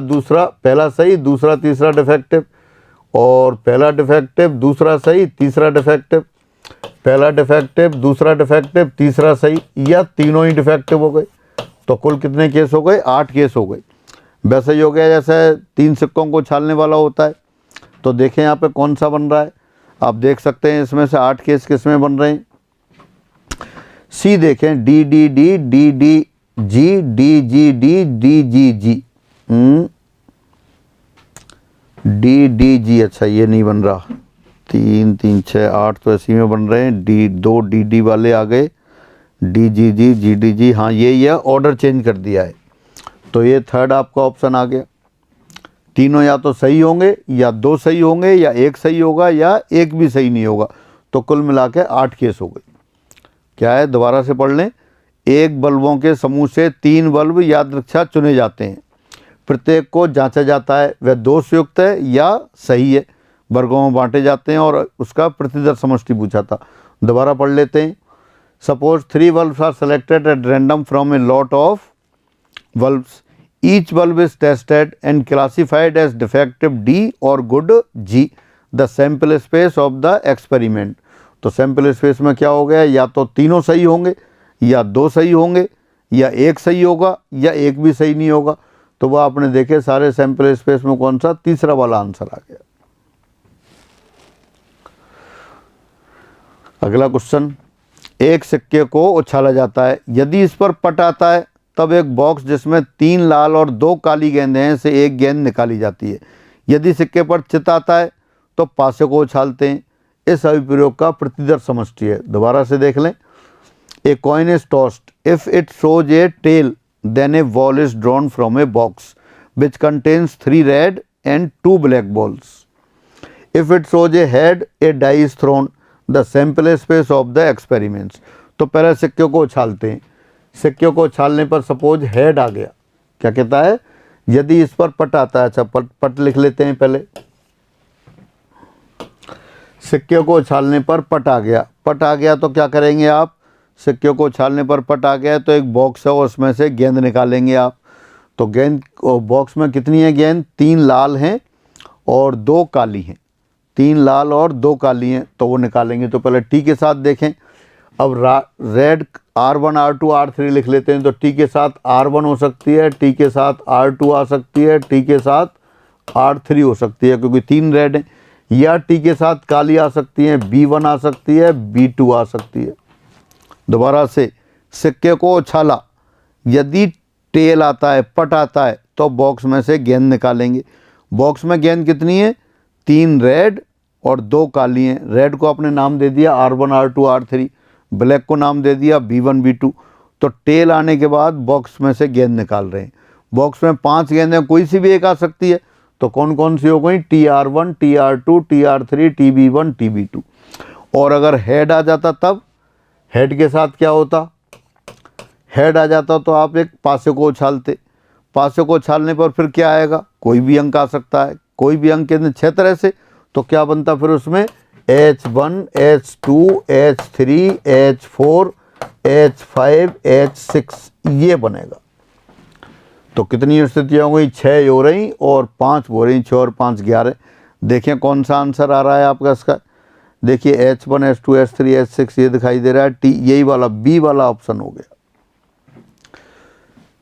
सही, दूसरा तीसरा डिफेक्टिव, और पहला डिफेक्टिव, दूसरा सही, तीसरा डिफेक्टिव, पहला डिफेक्टिव, दूसरा डिफेक्टिव, तीसरा सही, या तीनों ही डिफेक्टिव हो गए। तो कुल कितने केस हो गए, 8 केस हो गए। वैसे ही हो गया जैसे 3 सिक्कों को उछालने वाला होता है। तो देखें यहाँ पे कौन सा बन रहा है, आप देख सकते हैं इसमें से 8 केस किस में बन रहे हैं। सी देखें, D D D D D G, D G D D G G, D D G, अच्छा ये नहीं बन रहा, 3 3 6 8 तो इसी में बन रहे हैं। डी 2 डी वाले आ गए, डी जी डी, हाँ ये ऑर्डर चेंज कर दिया है। तो ये थर्ड आपका ऑप्शन आ गया। तीनों या तो सही होंगे, या 2 सही होंगे, या 1 सही होगा, या 1 भी सही नहीं होगा। तो कुल मिला के 8 केस हो गए। क्या है, दोबारा से पढ़ लें। एक बल्बों के समूह से 3 बल्ब यादृच्छा चुने जाते हैं। प्रत्येक को जांचा जाता है वह दोषयुक्त है या सही है। वर्गों में बांटे जाते हैं और उसका प्रतिदर समष्टि पूछा था। दोबारा पढ़ लेते हैं। Suppose 3 bulbs are selected at random from a lot of bulbs. Each bulb is tested and classified as defective D or good G, the sample space of the experiment। तो सैम्पल स्पेस में क्या हो गया, या तो तीनों सही होंगे, या 2 सही होंगे, या 1 सही होगा, या 1 भी सही नहीं होगा। तो वह आपने देखे सारे सैम्पल स्पेस में कौन सा, तीसरा वाला आंसर आ गया। अगला क्वेश्चन, एक सिक्के को उछाला जाता है। यदि इस पर पट आता है तब एक बॉक्स जिसमें 3 लाल और 2 काली गेंदें हैं से एक गेंद निकाली जाती है। यदि सिक्के पर चित आता है तो पासे को उछालते हैं। इस अभिप्रयोग का प्रतिदर समष्टि है। दोबारा से देख लें। A coin is tossed, if it shows a tail then a ball is drawn from a box which contains 3 red and 2 black balls. If it shows a head, a die is thrown, the sample space of the experiments. तो पहले सिक्के को उछालते हैं। सिक्के को उछालने पर suppose head आ गया। क्या कहता है, यदि इस पर पट आता है। अच्छा पट लिख लेते हैं पहले। सिक्के को उछालने पर पट आ गया। पट आ गया तो क्या करेंगे आप, सिक्के को उछालने पर पट आ गया तो एक बॉक्स है, उसमें से गेंद निकालेंगे आप। तो गेंद बॉक्स में कितनी है गेंद, 3 लाल हैं और 2 काली हैं। 3 लाल और 2 काली हैं तो वो निकालेंगे। तो पहले टी के साथ देखें। अब रेड R1 R2 R3 लिख लेते हैं। तो टी के साथ R1 हो सकती है, टी के साथ R2 आ सकती है, टी के साथ R3 हो सकती है क्योंकि 3 रेड हैं। या टी के साथ काली आ सकती है, B1 आ सकती है, B2 आ सकती है। दोबारा से, सिक्के को उछाला, यदि टेल आता है, पट आता है तो बॉक्स में से गेंद निकालेंगे। बॉक्स में गेंद कितनी है, 3 रेड और 2 काली हैं। रेड को आपने नाम दे दिया R1 R2 R3, ब्लैक को नाम दे दिया B1 B2। तो टेल आने के बाद बॉक्स में से गेंद निकाल रहे हैं। बॉक्स में 5 गेंदें, कोई सी भी एक आ सकती है। तो कौन कौन सी हो गई, TR1 TR2 TR3 TB1 TB2। और अगर हेड आ जाता तब, हेड के साथ क्या होता, हेड आ जाता तो आप एक पासे को उछालते। पासे को उछालने पर फिर क्या आएगा, कोई भी अंक आ सकता है। कोई भी अंक के 6 तरह से। तो क्या बनता फिर उसमें, H1 H2 H3 H4 H5 H6 ये बनेगा। तो कितनी स्थितियाँ हो गई, 6 हो रही और 5 हो रही। 6 और 5 11। देखें कौन सा आंसर आ रहा है आपका इसका। देखिए H1 H2 H3 H6 ये दिखाई दे रहा है। टी, यही वाला B वाला ऑप्शन हो गया।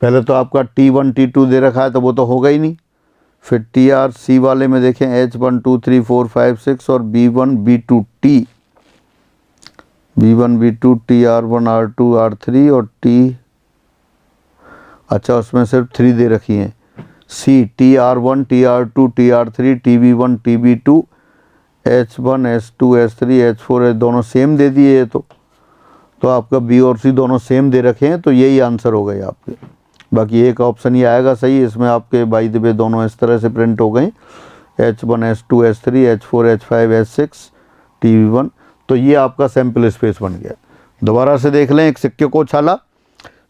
पहले तो आपका T1 T2 दे रखा है तो वो तो होगा ही नहीं। फिर TRC वाले में देखें H1 2 3 4 5 6 और B1 B2 T, B1 B2 TR1 R2 R3 और T, अच्छा उसमें सिर्फ 3 दे रखी हैं। C TR1 TR2 TR3 TB1 TB2 H1 H2 H3 H4 दोनों सेम दे दिए ये तो आपका B और C दोनों सेम दे रखे हैं। तो यही आंसर हो गए आपके। बाकी एक ऑप्शन ही आएगा सही। इसमें आपके बाई द वे दोनों इस तरह से प्रिंट हो गए, H1 H2 H3 H4 H5 H6 TB1। तो ये आपका सैम्पल स्पेस बन गया। दोबारा से देख लें। एक सिक्के को उछाला,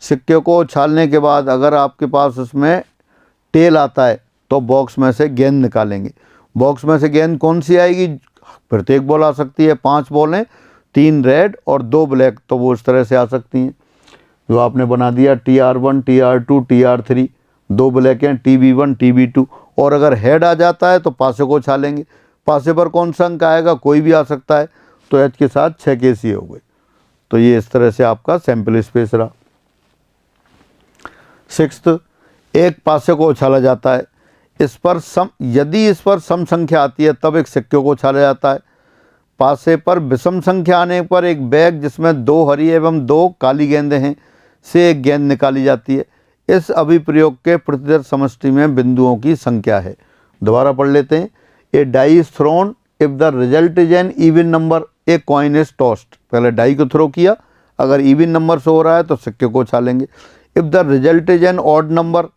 सिक्के को उछालने के बाद अगर आपके पास उसमें टेल आता है तो बॉक्स में से गेंद निकालेंगे। बॉक्स में से गेंद कौन सी आएगी, प्रत्येक बॉल आ सकती है। 5 बॉल हैं, 3 रेड और 2 ब्लैक, तो वो इस तरह से आ सकती हैं। जो आपने बना दिया TR1 TR2 TR3, 2 ब्लैक हैं, TB1 TB2। और अगर हेड आ जाता है तो पासे को उछालेंगे। पासे पर कौन सा अंक आएगा, कोई भी आ सकता है। तो H के साथ 6 केस ये हो गए। तो ये इस तरह से आपका सैम्पल स्पेस रहा। 6th, एक पासे को उछाला जाता है। यदि इस पर सम संख्या आती है तब एक सिक्के को उछाला जाता है। पासे पर विषम संख्या आने पर एक बैग जिसमें 2 हरी एवं 2 काली गेंदें हैं से एक गेंद निकाली जाती है। इस अभिप्रयोग के प्रतिदर समष्टि में बिंदुओं की संख्या है। दोबारा पढ़ लेते हैं। A die is thrown, if the result is an even number a coin is tossed. पहले डाई को थ्रो किया, अगर इवन नंबर से हो रहा है तो सिक्के को उछालेंगे। If the result is an odd number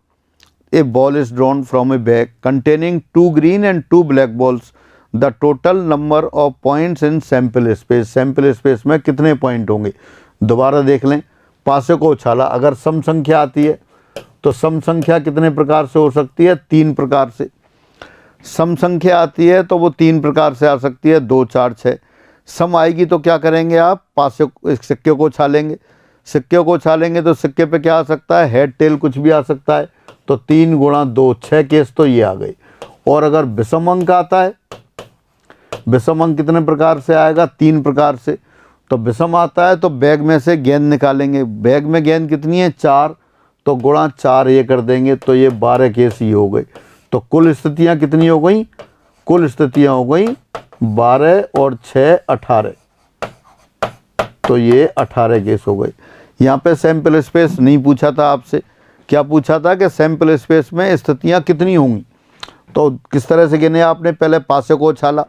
a ball is drawn from a bag containing 2 green and 2 black balls, the total number of points in sample space. Sample space में कितने पॉइंट होंगे, दोबारा देख लें। पासे को उछाला, अगर सम संख्या आती है तो सम संख्या कितने प्रकार से हो सकती है, 3 प्रकार से। सम संख्या आती है तो वो 3 प्रकार से आ सकती है, 2, 4, 6। सम आएगी तो क्या करेंगे आप, पासे सिक्के को उछालेंगे। सिक्के को उछालेंगे तो सिक्के पे क्या आ सकता है, हेड टेल कुछ भी आ सकता है। तो 3 गुणा 2 6 केस तो ये आ गए। और अगर विषम अंक आता है, विषम अंक कितने प्रकार से आएगा, 3 प्रकार से। तो विषम आता है तो बैग में से गेंद निकालेंगे। बैग में गेंद कितनी है, 4, तो गुणा 4 ये कर देंगे, तो ये 12 केस ये हो गए। तो कुल स्थितियाँ कितनी हो गई, कुल स्थितियाँ हो गई 12 और 6 18, तो ये 18 केस हो गए। यहाँ पे सैम्पल स्पेस नहीं पूछा था आपसे, क्या पूछा था कि सैम्पल स्पेस में स्थितियाँ कितनी होंगी। तो किस तरह से गिने आपने, पहले पासे को उछाला,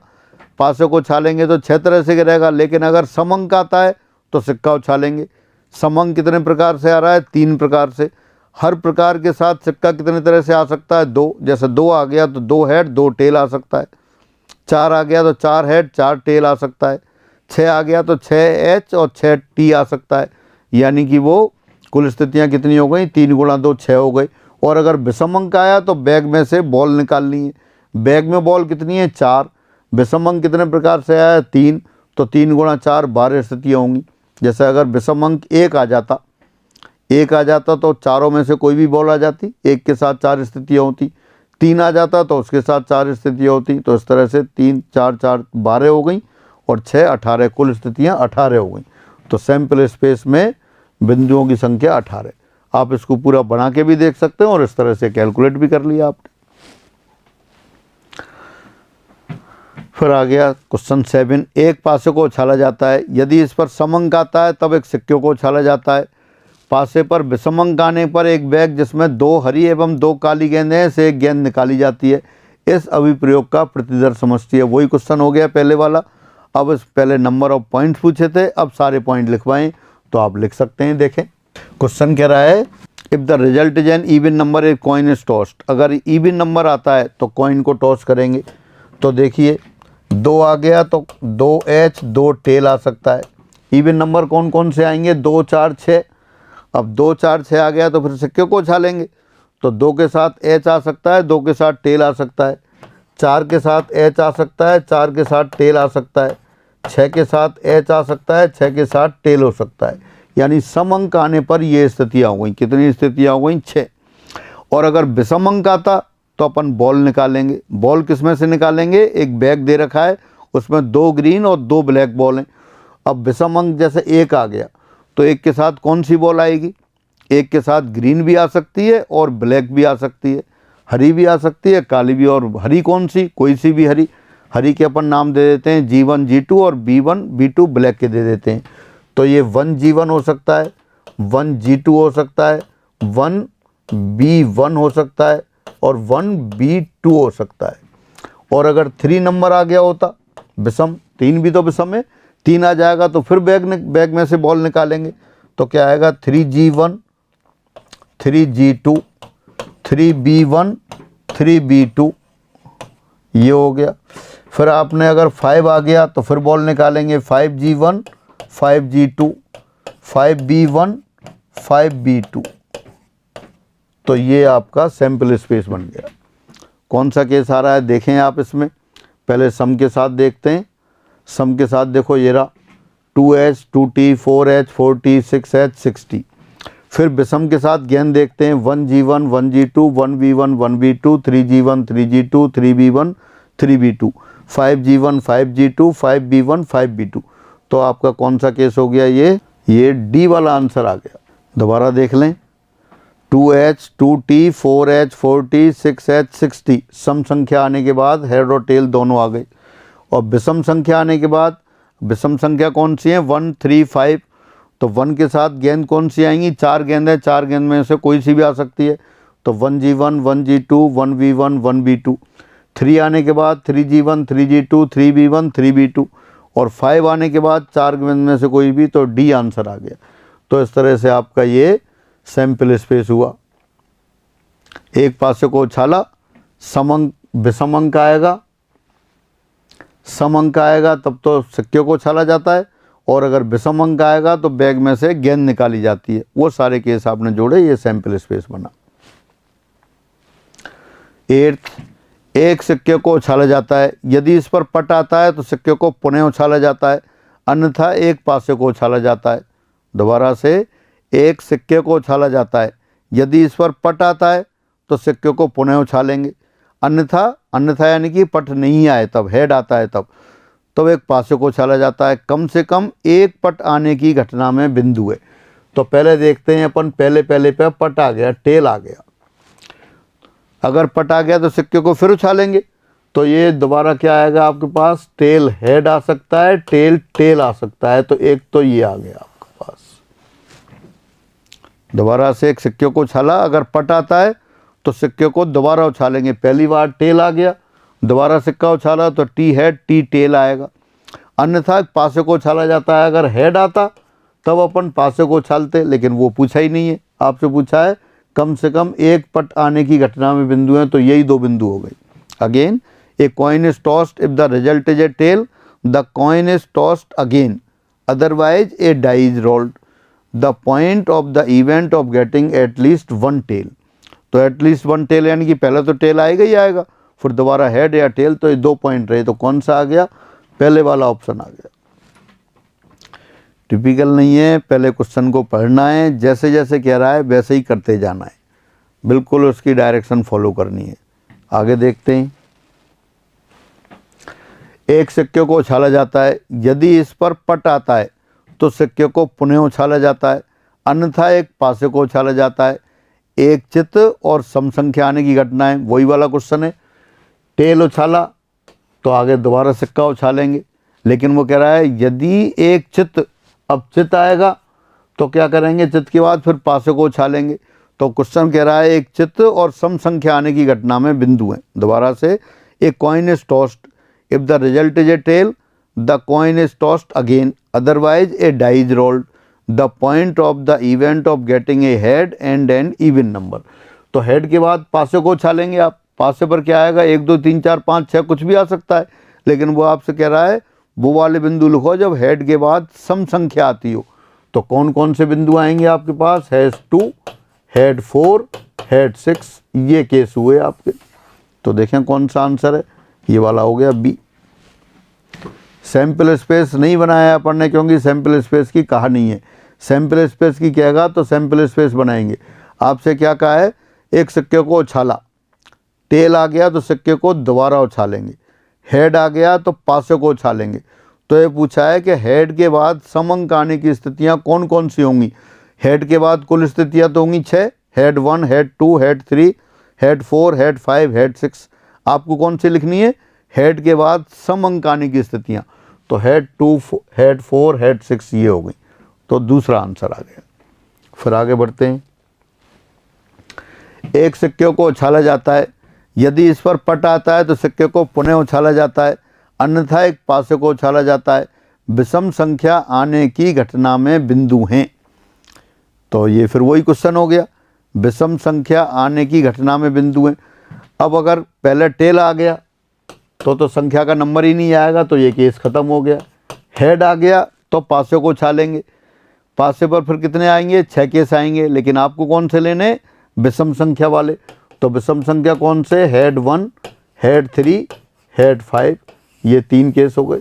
पासे को उछालेंगे तो 6 तरह से गिरेगा। लेकिन अगर सम अंक आता है तो सिक्का उछालेंगे। सम अंक कितने प्रकार से आ रहा है, 3 प्रकार से। हर प्रकार के साथ सिक्का कितने तरह से आ सकता है, 2। जैसे 2 आ गया तो 2 हेड 2 टेल आ सकता है। 4 आ गया तो 4 हेड 4 टेल आ सकता है। 6 आ गया तो 6 एच और 6 टी आ सकता है। यानी कि वो कुल स्थितियाँ कितनी हो गई, 3 गुणा 2 6 हो गई। और अगर विषम अंक आया तो बैग में से बॉल निकालनी है। बैग में बॉल कितनी है, 4। विषम अंक कितने प्रकार से आया, 3, तो 3 गुणा 4 12 स्थितियाँ होंगी। जैसे अगर विषम अंक 1 आ जाता, 1 आ जाता तो चारों में से कोई भी बॉल आ जाती, 1 के साथ 4 स्थितियाँ होती। 3 आ जाता तो उसके साथ 4 स्थितियाँ होती। तो इस तरह से 3 4 4 12 हो गई और 6 18, कुल स्थितियाँ 18 हो गई। तो सैम्पल स्पेस में बिंदुओं की संख्या 18। आप इसको पूरा बना के भी देख सकते हैं और इस तरह से कैलकुलेट भी कर लिया आपने। फिर आ गया क्वेश्चन 7, एक पासे को उछाला जाता है, यदि इस पर सम अंक आता है तब एक सिक्के को उछाला जाता है। पासे पर विषम अंक आने पर एक बैग जिसमें 2 हरी एवं 2 काली गेंदें हैं से एक गेंद निकाली जाती है। इस अभिप्रयोग का प्रतिदर समझती है। वही क्वेश्चन हो गया पहले वाला। अब इस पहले नंबर ऑफ पॉइंट्स पूछे थे, अब सारे पॉइंट लिखवाएं तो आप लिख सकते हैं। देखें क्वेश्चन कह रहा है, if the result is an even number a coin is tossed. अगर इवन नंबर आता है तो कॉइन को टॉस करेंगे। तो देखिए 2 आ गया तो 2 एच 2 टेल आ सकता है। इवन नंबर कौन कौन से आएंगे, 2 4 6। अब 2 4 6 आ गया तो फिर सिक्के को उछालेंगे। तो 2 के साथ एच आ सकता है, 2 के साथ टेल आ सकता है। 4 के साथ एच आ सकता है, 4 के साथ टेल आ सकता है। 6 के साथ एच आ सकता है, 6 के साथ टेल हो सकता है। यानी सम अंक आने पर ये स्थितियाँ हो गई। कितनी स्थितियाँ हो गई, 6। और अगर विषम अंक आता तो अपन बॉल निकालेंगे। बॉल किस में से निकालेंगे, एक बैग दे रखा है उसमें 2 ग्रीन और 2 ब्लैक बॉल हैं। अब विषम अंक जैसे 1 आ गया तो 1 के साथ कौन सी बॉल आएगी, 1 के साथ ग्रीन भी आ सकती है और ब्लैक भी आ सकती है, हरी भी आ सकती है, काली भी। और हरी कौन सी, कोई सी भी हरी। हरी के अपन नाम दे देते हैं G1 G2 और B1 B2 ब्लैक के दे देते हैं। तो ये 1 G1 हो सकता है, 1 G2 हो सकता है, 1 B1 हो सकता है और 1 B2 हो सकता है। और अगर 3 नंबर आ गया होता विषम, 3 भी तो विषम है, 3 आ जाएगा तो फिर बैग में से बॉल निकालेंगे। तो क्या आएगा, 3G1 3G2 3B1 3B2, ये हो गया। फिर आपने अगर 5 आ गया तो फिर बॉल निकालेंगे, 5G1 5G2 5B1 5B2। तो ये आपका सैम्पल स्पेस बन गया। कौन सा केस आ रहा है देखें आप। इसमें पहले सम के साथ देखते हैं। सम के साथ देखो ये रहा 2H 2T 4H 4T 6H 6T। फिर विषम के साथ गेंद देखते हैं 1G1 1G2 1B1 1B2 3G1 3G2 3B1 3B2 5G1 5G2 5B1 5B2। तो आपका कौन सा केस हो गया, ये डी वाला आंसर आ गया। दोबारा देख लें 2H 2T 4H 4T 6H 6T। सम संख्या आने के बाद हेड और टेल दोनों आ गए। और विषम संख्या आने के बाद विषम संख्या कौन सी है, 1 3 5। तो 1 के साथ गेंद कौन सी आएंगी, 4 गेंद है, 4 गेंद में से कोई सी भी आ सकती है। तो 1G1 1G2 1B1 1B2। 3 आने के बाद 3G1 3G2 3B1 3B2 और 5 आने के बाद 4 में से कोई भी, तो डी आंसर आ गया। तो इस तरह से आपका ये सैंपल स्पेस हुआ। एक पासे को उछाला, समंक विषम अंक आएगा, सम अंक आएगा तब तो सिक्के को उछाला जाता है, और अगर विषम अंक आएगा तो बैग में से गेंद निकाली जाती है। वो सारे केस आपने जोड़े, ये सैंपल स्पेस बना। 8, एक सिक्के को उछाला जाता है, यदि इस पर पट आता है तो सिक्के को पुनः उछाला जाता है, अन्यथा एक पासे को उछाला जाता है। दोबारा से, एक सिक्के को उछाला जाता है, यदि इस पर पट आता है तो सिक्के को पुनः उछालेंगे, अन्यथा यानी कि पट नहीं आए तब, हेड आता है तब एक पासे को उछाला जाता है। कम से कम एक पट आने की घटना में बिंदु है। तो पहले देखते हैं अपन, पहले पे पट आ गया, टेल आ गया। अगर पट आ गया तो सिक्के को फिर उछालेंगे, तो ये दोबारा क्या आएगा आपके पास, टेल हेड आ सकता है, टेल आ सकता है। तो एक तो ये आ गया आपके पास। दोबारा से एक सिक्के को उछाला, अगर पट आता है तो सिक्के को दोबारा उछालेंगे। पहली बार टेल आ गया, दोबारा सिक्का उछाला तो टी हेड टी टेल आएगा। अन्यथा पासे को उछाला जाता है, अगर हेड आता तब अपन पासे को उछालते, लेकिन वो पूछा ही नहीं है। आपसे पूछा है कम से कम एक पट आने की घटना में बिंदु हैं, तो यही 2 बिंदु हो गई। Again, a coin is tossed if the result is a tail, the coin is tossed again, otherwise a die is rolled, the point of the event of getting at least 1 tail. तो एटलीस्ट 1 टेल यानी कि पहले तो tell आएगा ही आएगा, फिर दोबारा head या टेल, तो ये 2 पॉइंट रहे। तो कौन सा आ गया, पहले वाला ऑप्शन आ गया। टिपिकल नहीं है, पहले क्वेश्चन को पढ़ना है, जैसे जैसे कह रहा है वैसे ही करते जाना है, बिल्कुल उसकी डायरेक्शन फॉलो करनी है। आगे देखते हैं। एक सिक्के को उछाला जाता है, यदि इस पर पट आता है तो सिक्के को पुनः उछाला जाता है, अन्यथा एक पासे को उछाला जाता है। एक चित्त और सम संख्या आने की घटनाएं, वही वाला क्वेश्चन है। टेल उछाला तो आगे दोबारा सिक्का उछालेंगे, लेकिन वो कह रहा है यदि एक चित्त, अब चित्त आएगा तो क्या करेंगे, चित्त के बाद फिर पासे को उछालेंगे। तो क्वेश्चन कह रहा है एक चित्त और सम संख्या आने की घटना में बिंदु हैं। दोबारा से, a coin is tossed if the result is a tail, the coin is tossed again, otherwise a die is rolled, the point of the event of getting a head and an even number. तो head के बाद पासे को उछालेंगे आप, पासे पर क्या आएगा, 1 2 3 4 5 6 कुछ भी आ सकता है, लेकिन वो आपसे कह रहा है वो वाले बिंदु लिखो जब हेड के बाद सम संख्या आती हो। तो कौन कौन से बिंदु आएंगे आपके पास, हेड 2 हेड 4 हेड 6, ये केस हुए आपके। तो देखें कौन सा आंसर है, ये वाला हो गया बी। सैंपल स्पेस नहीं बनाया अपन ने, क्योंकि सैंपल स्पेस की कहा नहीं है। सैंपल स्पेस की कहेगा तो सैंपल स्पेस बनाएंगे। आपसे क्या कहा है, एक सिक्के को उछाला, टेल आ गया तो सिक्के को दोबारा उछालेंगे, हेड आ गया तो पासे को उछालेंगे। तो ये पूछा है कि हेड के बाद सम अंक आने की स्थितियाँ कौन कौन सी होंगी। हेड के बाद कुल स्थितियाँ तो होंगी 6, head 1 head 2 head 3 head 4 head 5 head 6। आपको कौन सी लिखनी है, हेड के बाद सम अंक आने की स्थितियाँ। तो हेड 2 हेड 4 हेड 6 ये हो गई। तो दूसरा आंसर आ गया। फिर आगे बढ़ते हैं। एक सिक्के को उछाला जाता है, यदि इस पर पट आता है तो सिक्के को पुनः उछाला जाता है, अन्यथा एक पासे को उछाला जाता है। विषम संख्या आने की घटना में बिंदु हैं। तो ये फिर वही क्वेश्चन हो गया, विषम संख्या आने की घटना में बिंदु हैं। अब अगर पहले टेल आ गया तो संख्या का नंबर ही नहीं आएगा, तो ये केस ख़त्म हो गया। हेड आ गया तो पासे को उछालेंगे, पासे पर फिर कितने आएंगे, 6 केस आएंगे, लेकिन आपको कौन से लेने, विषम संख्या वाले। तो विषम संख्या कौन से, हेड 1 हेड 3 हेड 5, ये 3 केस हो गए।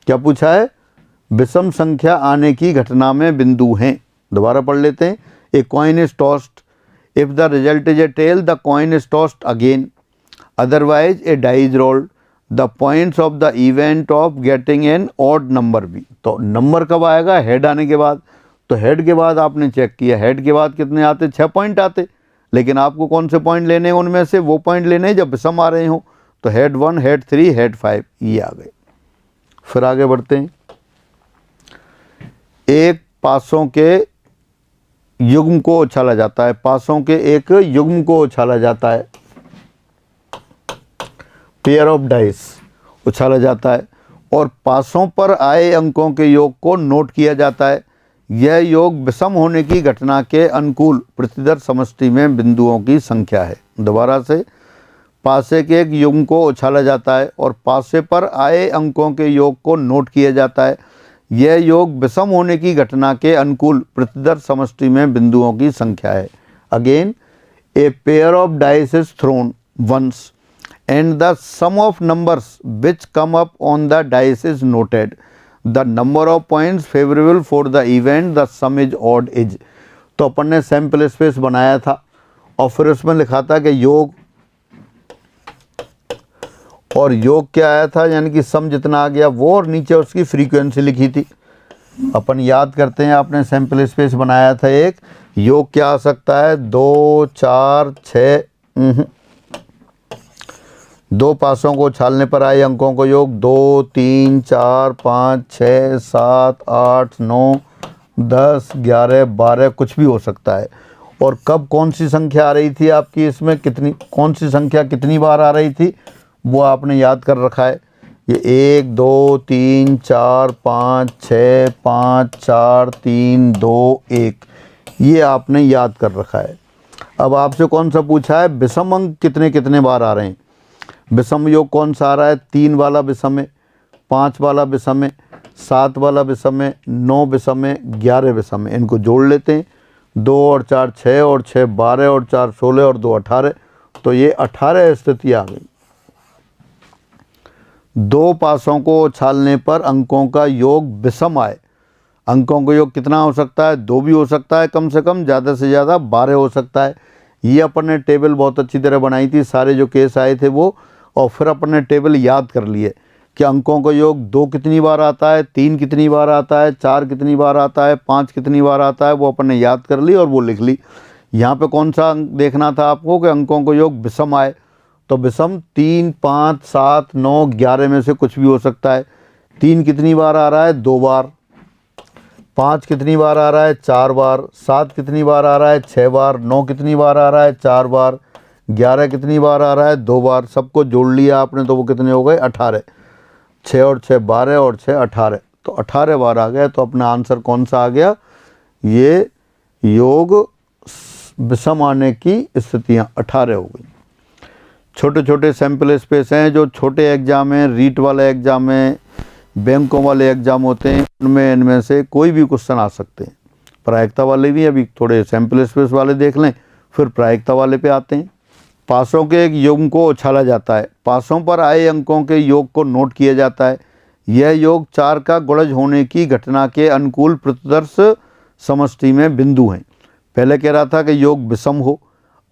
क्या पूछा है, विषम संख्या आने की घटना में बिंदु हैं। दोबारा पढ़ लेते हैं। A coin is tossed if the result is a tail, the coin is tossed again, otherwise a die is rolled, the points of the event of getting an odd number be. तो number कब आएगा, head आने के बाद। तो head के बाद आपने चेक किया, हेड के बाद कितने आते, 6 पॉइंट आते, लेकिन आपको कौन से पॉइंट लेने हैं, उनमें से वो पॉइंट लेने हैं जब विषम आ रहे हों। तो हेड 1 हेड 3 हेड 5 ये आ गए। फिर आगे बढ़ते हैं। एक पासों के युग्म को उछाला जाता है, पासों के एक युग्म को उछाला जाता है। पेयर ऑफ डाइस उछाला जाता है और पासों पर आए अंकों के योग को नोट किया जाता है। यह योग विषम होने की घटना के अनुकूल प्रतिदर समष्टि में बिंदुओं की संख्या है। दोबारा से, पासे के एक योग को उछाला जाता है और पासे पर आए अंकों के योग को नोट किया जाता है। यह योग विषम होने की घटना के अनुकूल प्रतिदर समष्टि में बिंदुओं की संख्या है। Again, a pair of dice is thrown once and the sum of numbers which come up on the dice is noted. The number of points favorable for the event, the sum is odd is. तो अपन ने sample space बनाया था और फिर उसमें लिखा था कि योग, और योग क्या आया था, यानी कि सम जितना आ गया वो, और नीचे उसकी फ्रीक्वेंसी लिखी थी। अपन याद करते हैं, आपने सैम्पल स्पेस बनाया था एक, योग क्या आ सकता है, 2, 4, 6, दो पासों को उछालने पर आए अंकों को योग 2, 3, 4, 5, 6, 7, 8, 9, 10, 11, 12 कुछ भी हो सकता है। और कब कौन सी संख्या आ रही थी आपकी, इसमें कितनी, कौन सी संख्या कितनी बार आ रही थी वो आपने याद कर रखा है। ये 1, 2, 3, 4, 5, 6, 5, 4, 3, 2, 1, ये आपने याद कर रखा है। अब आपसे कौन सा पूछा है, विषम अंक कितने कितने बार आ रहे हैं। विषम योग कौन सा आ रहा है, 3 वाला विषम है, 5 वाला विषम है, 7 वाला विषम है, 9 विषम है, 11 विषम है। इनको जोड़ लेते हैं, 2 और 4 6 और 6 12 और 4 16 और 2 18, तो ये 18 स्थिति आ गई। दो पासों को उछालने पर अंकों का योग विषम आए। अंकों का योग कितना हो सकता है, 2 भी हो सकता है, कम से कम, ज़्यादा से ज़्यादा 12 हो सकता है। ये अपन ने टेबल बहुत अच्छी तरह बनाई थी, सारे जो केस आए थे वो, और फिर अपन ने टेबल याद कर लिए कि अंकों का योग 2 कितनी बार आता है, 3 कितनी बार आता है, 4 कितनी बार आता है, 5 कितनी बार आता है, वो अपन ने याद कर ली और वो लिख ली। यहाँ पे कौन सा अंक देखना था आपको कि अंकों का योग विषम आए, तो विषम 3, 5, 7, 9, 11 में से कुछ भी हो सकता है। 3 कितनी बार आ रहा है, 2 बार। 5 कितनी बार आ रहा है, 4 बार। 7 कितनी बार आ रहा है, 6 बार। 9 कितनी बार आ रहा है, 4 बार। 11 कितनी बार आ रहा है, 2 बार। सबको जोड़ लिया आपने तो वो कितने हो गए, 18। 6 और 6 12 और 6 18, तो 18 बार आ गया। तो अपना आंसर कौन सा आ गया, ये योग विषम आने की स्थितियाँ 18 हो गई। छोटे छोटे सैंपल स्पेस हैं, जो छोटे एग्ज़ाम हैं, रीट वाले एग्ज़ाम हैं, बैंकों वाले एग्ज़ाम होते हैं, उनमें इनमें से कोई भी क्वेश्चन आ सकते हैं। प्रायिकता वाले भी, अभी थोड़े सैंपल स्पेस वाले देख लें, फिर प्रायिकता वाले पे आते हैं। पासों के एक योग को उछाला जाता है, पासों पर आए अंकों के योग को नोट किया जाता है। यह योग 4 का गुणज होने की घटना के अनुकूल प्रतिदर्श समष्टि में बिंदु हैं। पहले कह रहा था कि योग विषम हो,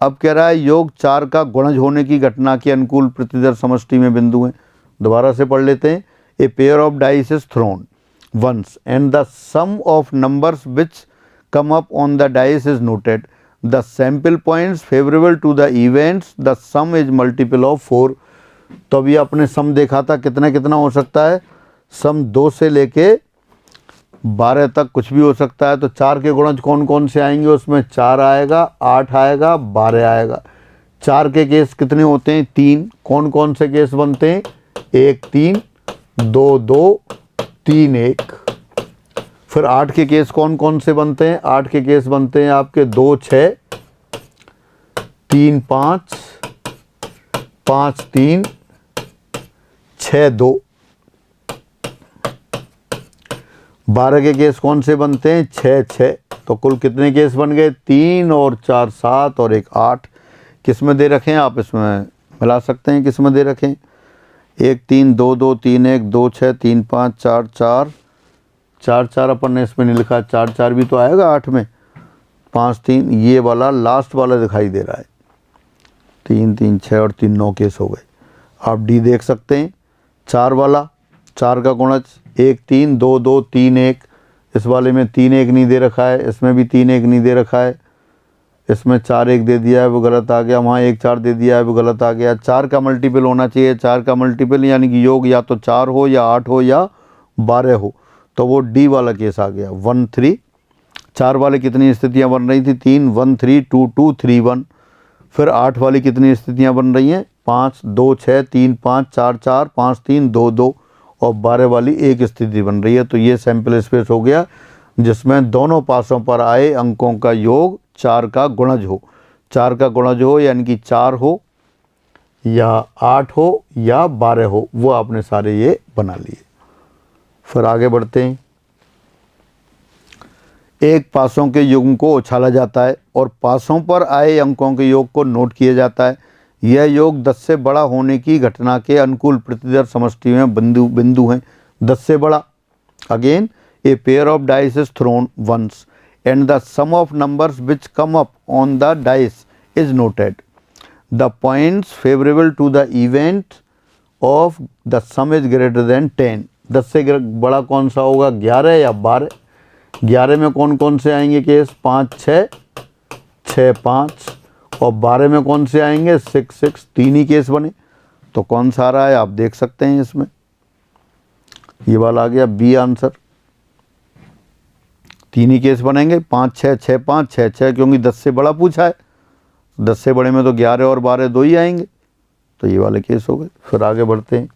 अब कह रहा है योग 4 का गुणज होने की घटना के अनुकूल प्रतिदर्श समष्टि में बिंदु हैं। दोबारा से पढ़ लेते हैं। A pair of dice is thrown once and the sum of numbers which come up on the dice is noted. The sample points favorable to the events, the sum is multiple of 4। तो अभी आपने सम देखा था, कितना कितना हो सकता है, सम 2 से लेके 12 तक कुछ भी हो सकता है। तो 4 के गुणज कौन कौन से आएंगे, उसमें 4 आएगा, 8 आएगा, 12 आएगा। 4 के केस कितने होते हैं, 3। कौन कौन से केस बनते हैं, 1 3, 2 2, 3 1। फिर 8 के केस कौन कौन से बनते हैं, 8 के केस बनते हैं आपके 2 6, 3 5, 5 3, 6 2। 12 के केस कौन से बनते हैं, 6 6। तो कुल कितने केस बन गए, 3 और 4 7 और 1 8। किस में दे रखें, आप इसमें मिला सकते हैं, किस में दे रखें, 1 3 2 2 3 1 2 6 3 5 4 4 4 4 अपन ने इसमें नहीं लिखा, 4 4 भी तो आएगा 8 में, 5 3, ये वाला लास्ट वाला दिखाई दे रहा है, 3 3 6 और 3 9 केस हो गए। आप डी देख सकते हैं, 4 वाला, 4 का गुणज 1 3 2 2 3 1। इस वाले में 3 1 नहीं दे रखा है, इसमें भी 3 1 नहीं दे रखा है, इसमें 4 1 दे दिया है वो गलत आ गया, वहाँ 1 4 दे दिया है वो गलत आ गया। 4 का मल्टीपल होना चाहिए, 4 का मल्टीपल यानी कि योग या तो 4 हो या 8 हो या 12 हो, तो वो डी वाला केस आ गया 1 3। 4 वाले कितनी स्थितियां बन रही थी, 3 1 3 2 2 3 1। फिर 8 वाली कितनी स्थितियां बन रही हैं, 5 2 6 3 5 4 4 5 3 2 2 और 12 वाली एक स्थिति बन रही है। तो ये सैंपल स्पेस हो गया जिसमें दोनों पासों पर आए अंकों का योग 4 का गुणज हो। 4 का गुणज हो यानी कि 4 हो या 8 हो या 12 हो, वो आपने सारे ये बना लिए। फिर आगे बढ़ते हैं। एक पासों के युग्म को उछाला जाता है और पासों पर आए अंकों के योग को नोट किया जाता है। यह योग 10 से बड़ा होने की घटना के अनुकूल प्रतिदर समष्टि में बिंदु हैं। 10 से बड़ा, again a pair of dice is thrown once and the sum of numbers which come up on the dice is noted. The points favourable to the event of the sum is greater than 10। 10 से बड़ा कौन सा होगा, 11 या 12। 11 में कौन कौन से आएंगे केस, 5 6 6 5 और 12 में कौन से आएंगे, 6 6। 3 ही केस बने। तो कौन सा आ रहा है आप देख सकते हैं इसमें, ये वाला आ गया बी आंसर। 3 ही केस बनेंगे, 5 6 6 5 6 6, क्योंकि 10 से बड़ा पूछा है। 10 से बड़े में तो 11 और 12 दो ही आएंगे, तो ये वाले केस हो गए। फिर आगे बढ़ते हैं।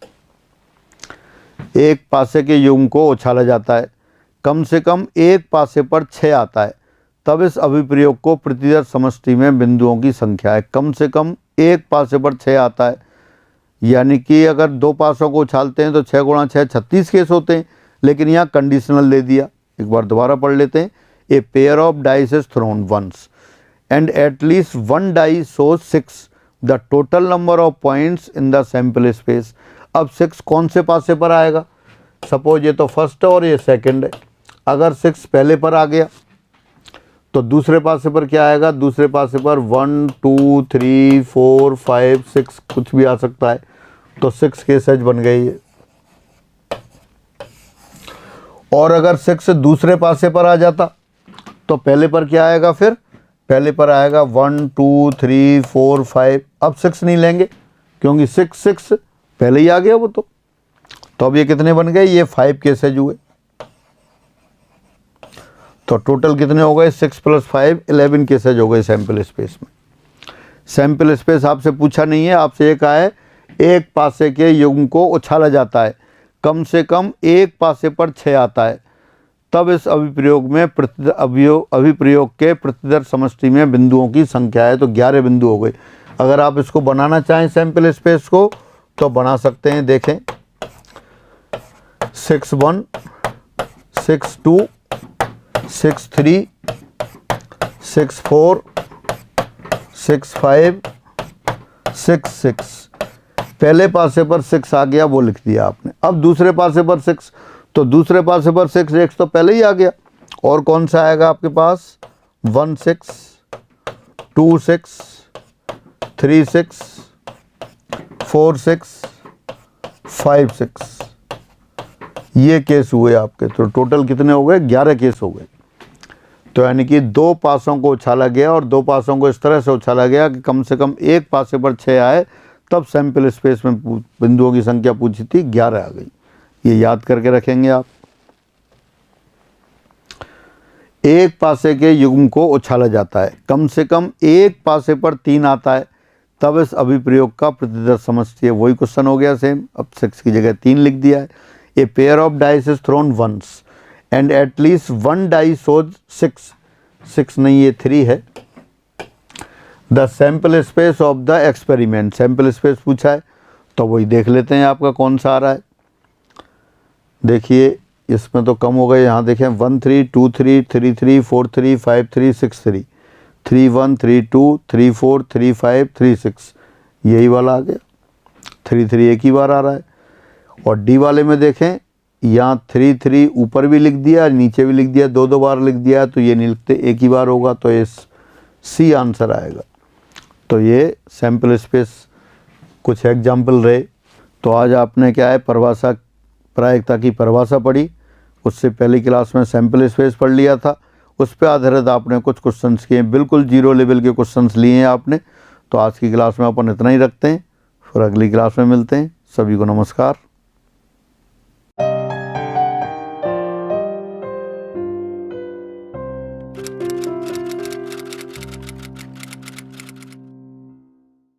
एक पासे के युग्म को उछाला जाता है, कम से कम एक पासे पर 6 आता है, तब इस अभिप्रयोग को प्रतिदर समष्टि में बिंदुओं की संख्या है। कम से कम एक पासे पर 6 आता है, यानी कि अगर 2 पासों को उछालते हैं तो 6 गुणा 6 36 केस होते हैं, लेकिन यहाँ कंडीशनल दे दिया। एक बार दोबारा पढ़ लेते हैं। A pair of dice is thrown once and at least one die shows 6 the total number of points in the sample space. अब 6 कौन से पासे पर आएगा, सपोज ये तो फर्स्ट है और ये सेकंड है। अगर 6 पहले पर आ गया तो दूसरे पासे पर क्या आएगा, दूसरे पासे पर 1 2 3 4 5 6 कुछ भी आ सकता है। तो 6 के सच बन गई है। और अगर 6 दूसरे पासे पर आ जाता तो पहले पर क्या आएगा, फिर पहले पर आएगा 1 2 3 4 5। अब 6 नहीं लेंगे क्योंकि 6 6 पहले ही आ गया वो। तो अब ये कितने बन गए, ये 5 केसेज हुए। तो टोटल कितने हो गए, 6 + 5 11 केसेज हो गए सैंपल स्पेस में। सैंपल स्पेस आपसे पूछा नहीं है, आपसे एक आया है एक पासे के युग्म को उछाला जाता है, कम से कम एक पासे पर 6 आता है, तब इस अभिप्रयोग में अभिप्रयोग के प्रतिदर समष्टि में बिंदुओं की संख्या है। तो 11 बिंदु हो गए। अगर आप इसको बनाना चाहें सैंपल स्पेस को तो बना सकते हैं। देखें 6 1 6 2 6 3 6 4 6 5 6 6। पहले पासे पर 6 आ गया, वो लिख दिया आपने। अब दूसरे पासे पर 6, तो दूसरे पासे पर 6 एक तो पहले ही आ गया। और कौन सा आएगा आपके पास, 1 6 2 6 3 6 4 6 5 6। ये केस हुए आपके। तो टोटल कितने हो गए, 11 केस हो गए। तो यानी कि 2 पासों को उछाला गया और 2 पासों को इस तरह से उछाला गया कि कम से कम एक पासे पर 6 आए, तब सैंपल स्पेस में बिंदुओं की संख्या पूछी थी, 11 आ गई। ये याद करके रखेंगे आप। एक पासे के युग्म को उछाला जाता है, कम से कम एक पासे पर 3 आता है, तब इस अभिप्रयोग का प्रतिदर समष्टि है। वही क्वेश्चन हो गया सेम। अब 6 की जगह 3 लिख दिया है। A pair of dice is thrown once and at least one die shows 6 6 नहीं, ये 3 है। The sample space of the experiment, sample space पूछा है तो वही देख लेते हैं आपका कौन सा आ रहा है। देखिए इसमें तो कम हो गए। यहाँ देखें 1 3 2 3 3 3 4 3 5 3 6 3 3 1 3 2 3 4 3 5 3 6, यही वाला आ गया। 3 3 एक ही बार आ रहा है। और डी वाले में देखें, यहाँ 3 3 ऊपर भी लिख दिया, नीचे भी लिख दिया, 2 2 बार लिख दिया, तो ये नहीं लिखते, एक ही बार होगा। तो ये सी आंसर आएगा। तो ये सैंपल स्पेस कुछ एग्जाम्पल रहे। तो आज आपने क्या है, परिभाषा प्रायिकता की परिभाषा पढ़ी। उससे पहली क्लास में सैंपल स्पेस पढ़ लिया था। उस पर आधारित आपने कुछ क्वेश्चंस किए, बिल्कुल 0 लेवल के क्वेश्चंस लिए हैं आपने। तो आज की क्लास में अपन इतना ही रखते हैं, फिर अगली क्लास में मिलते हैं। सभी को नमस्कार।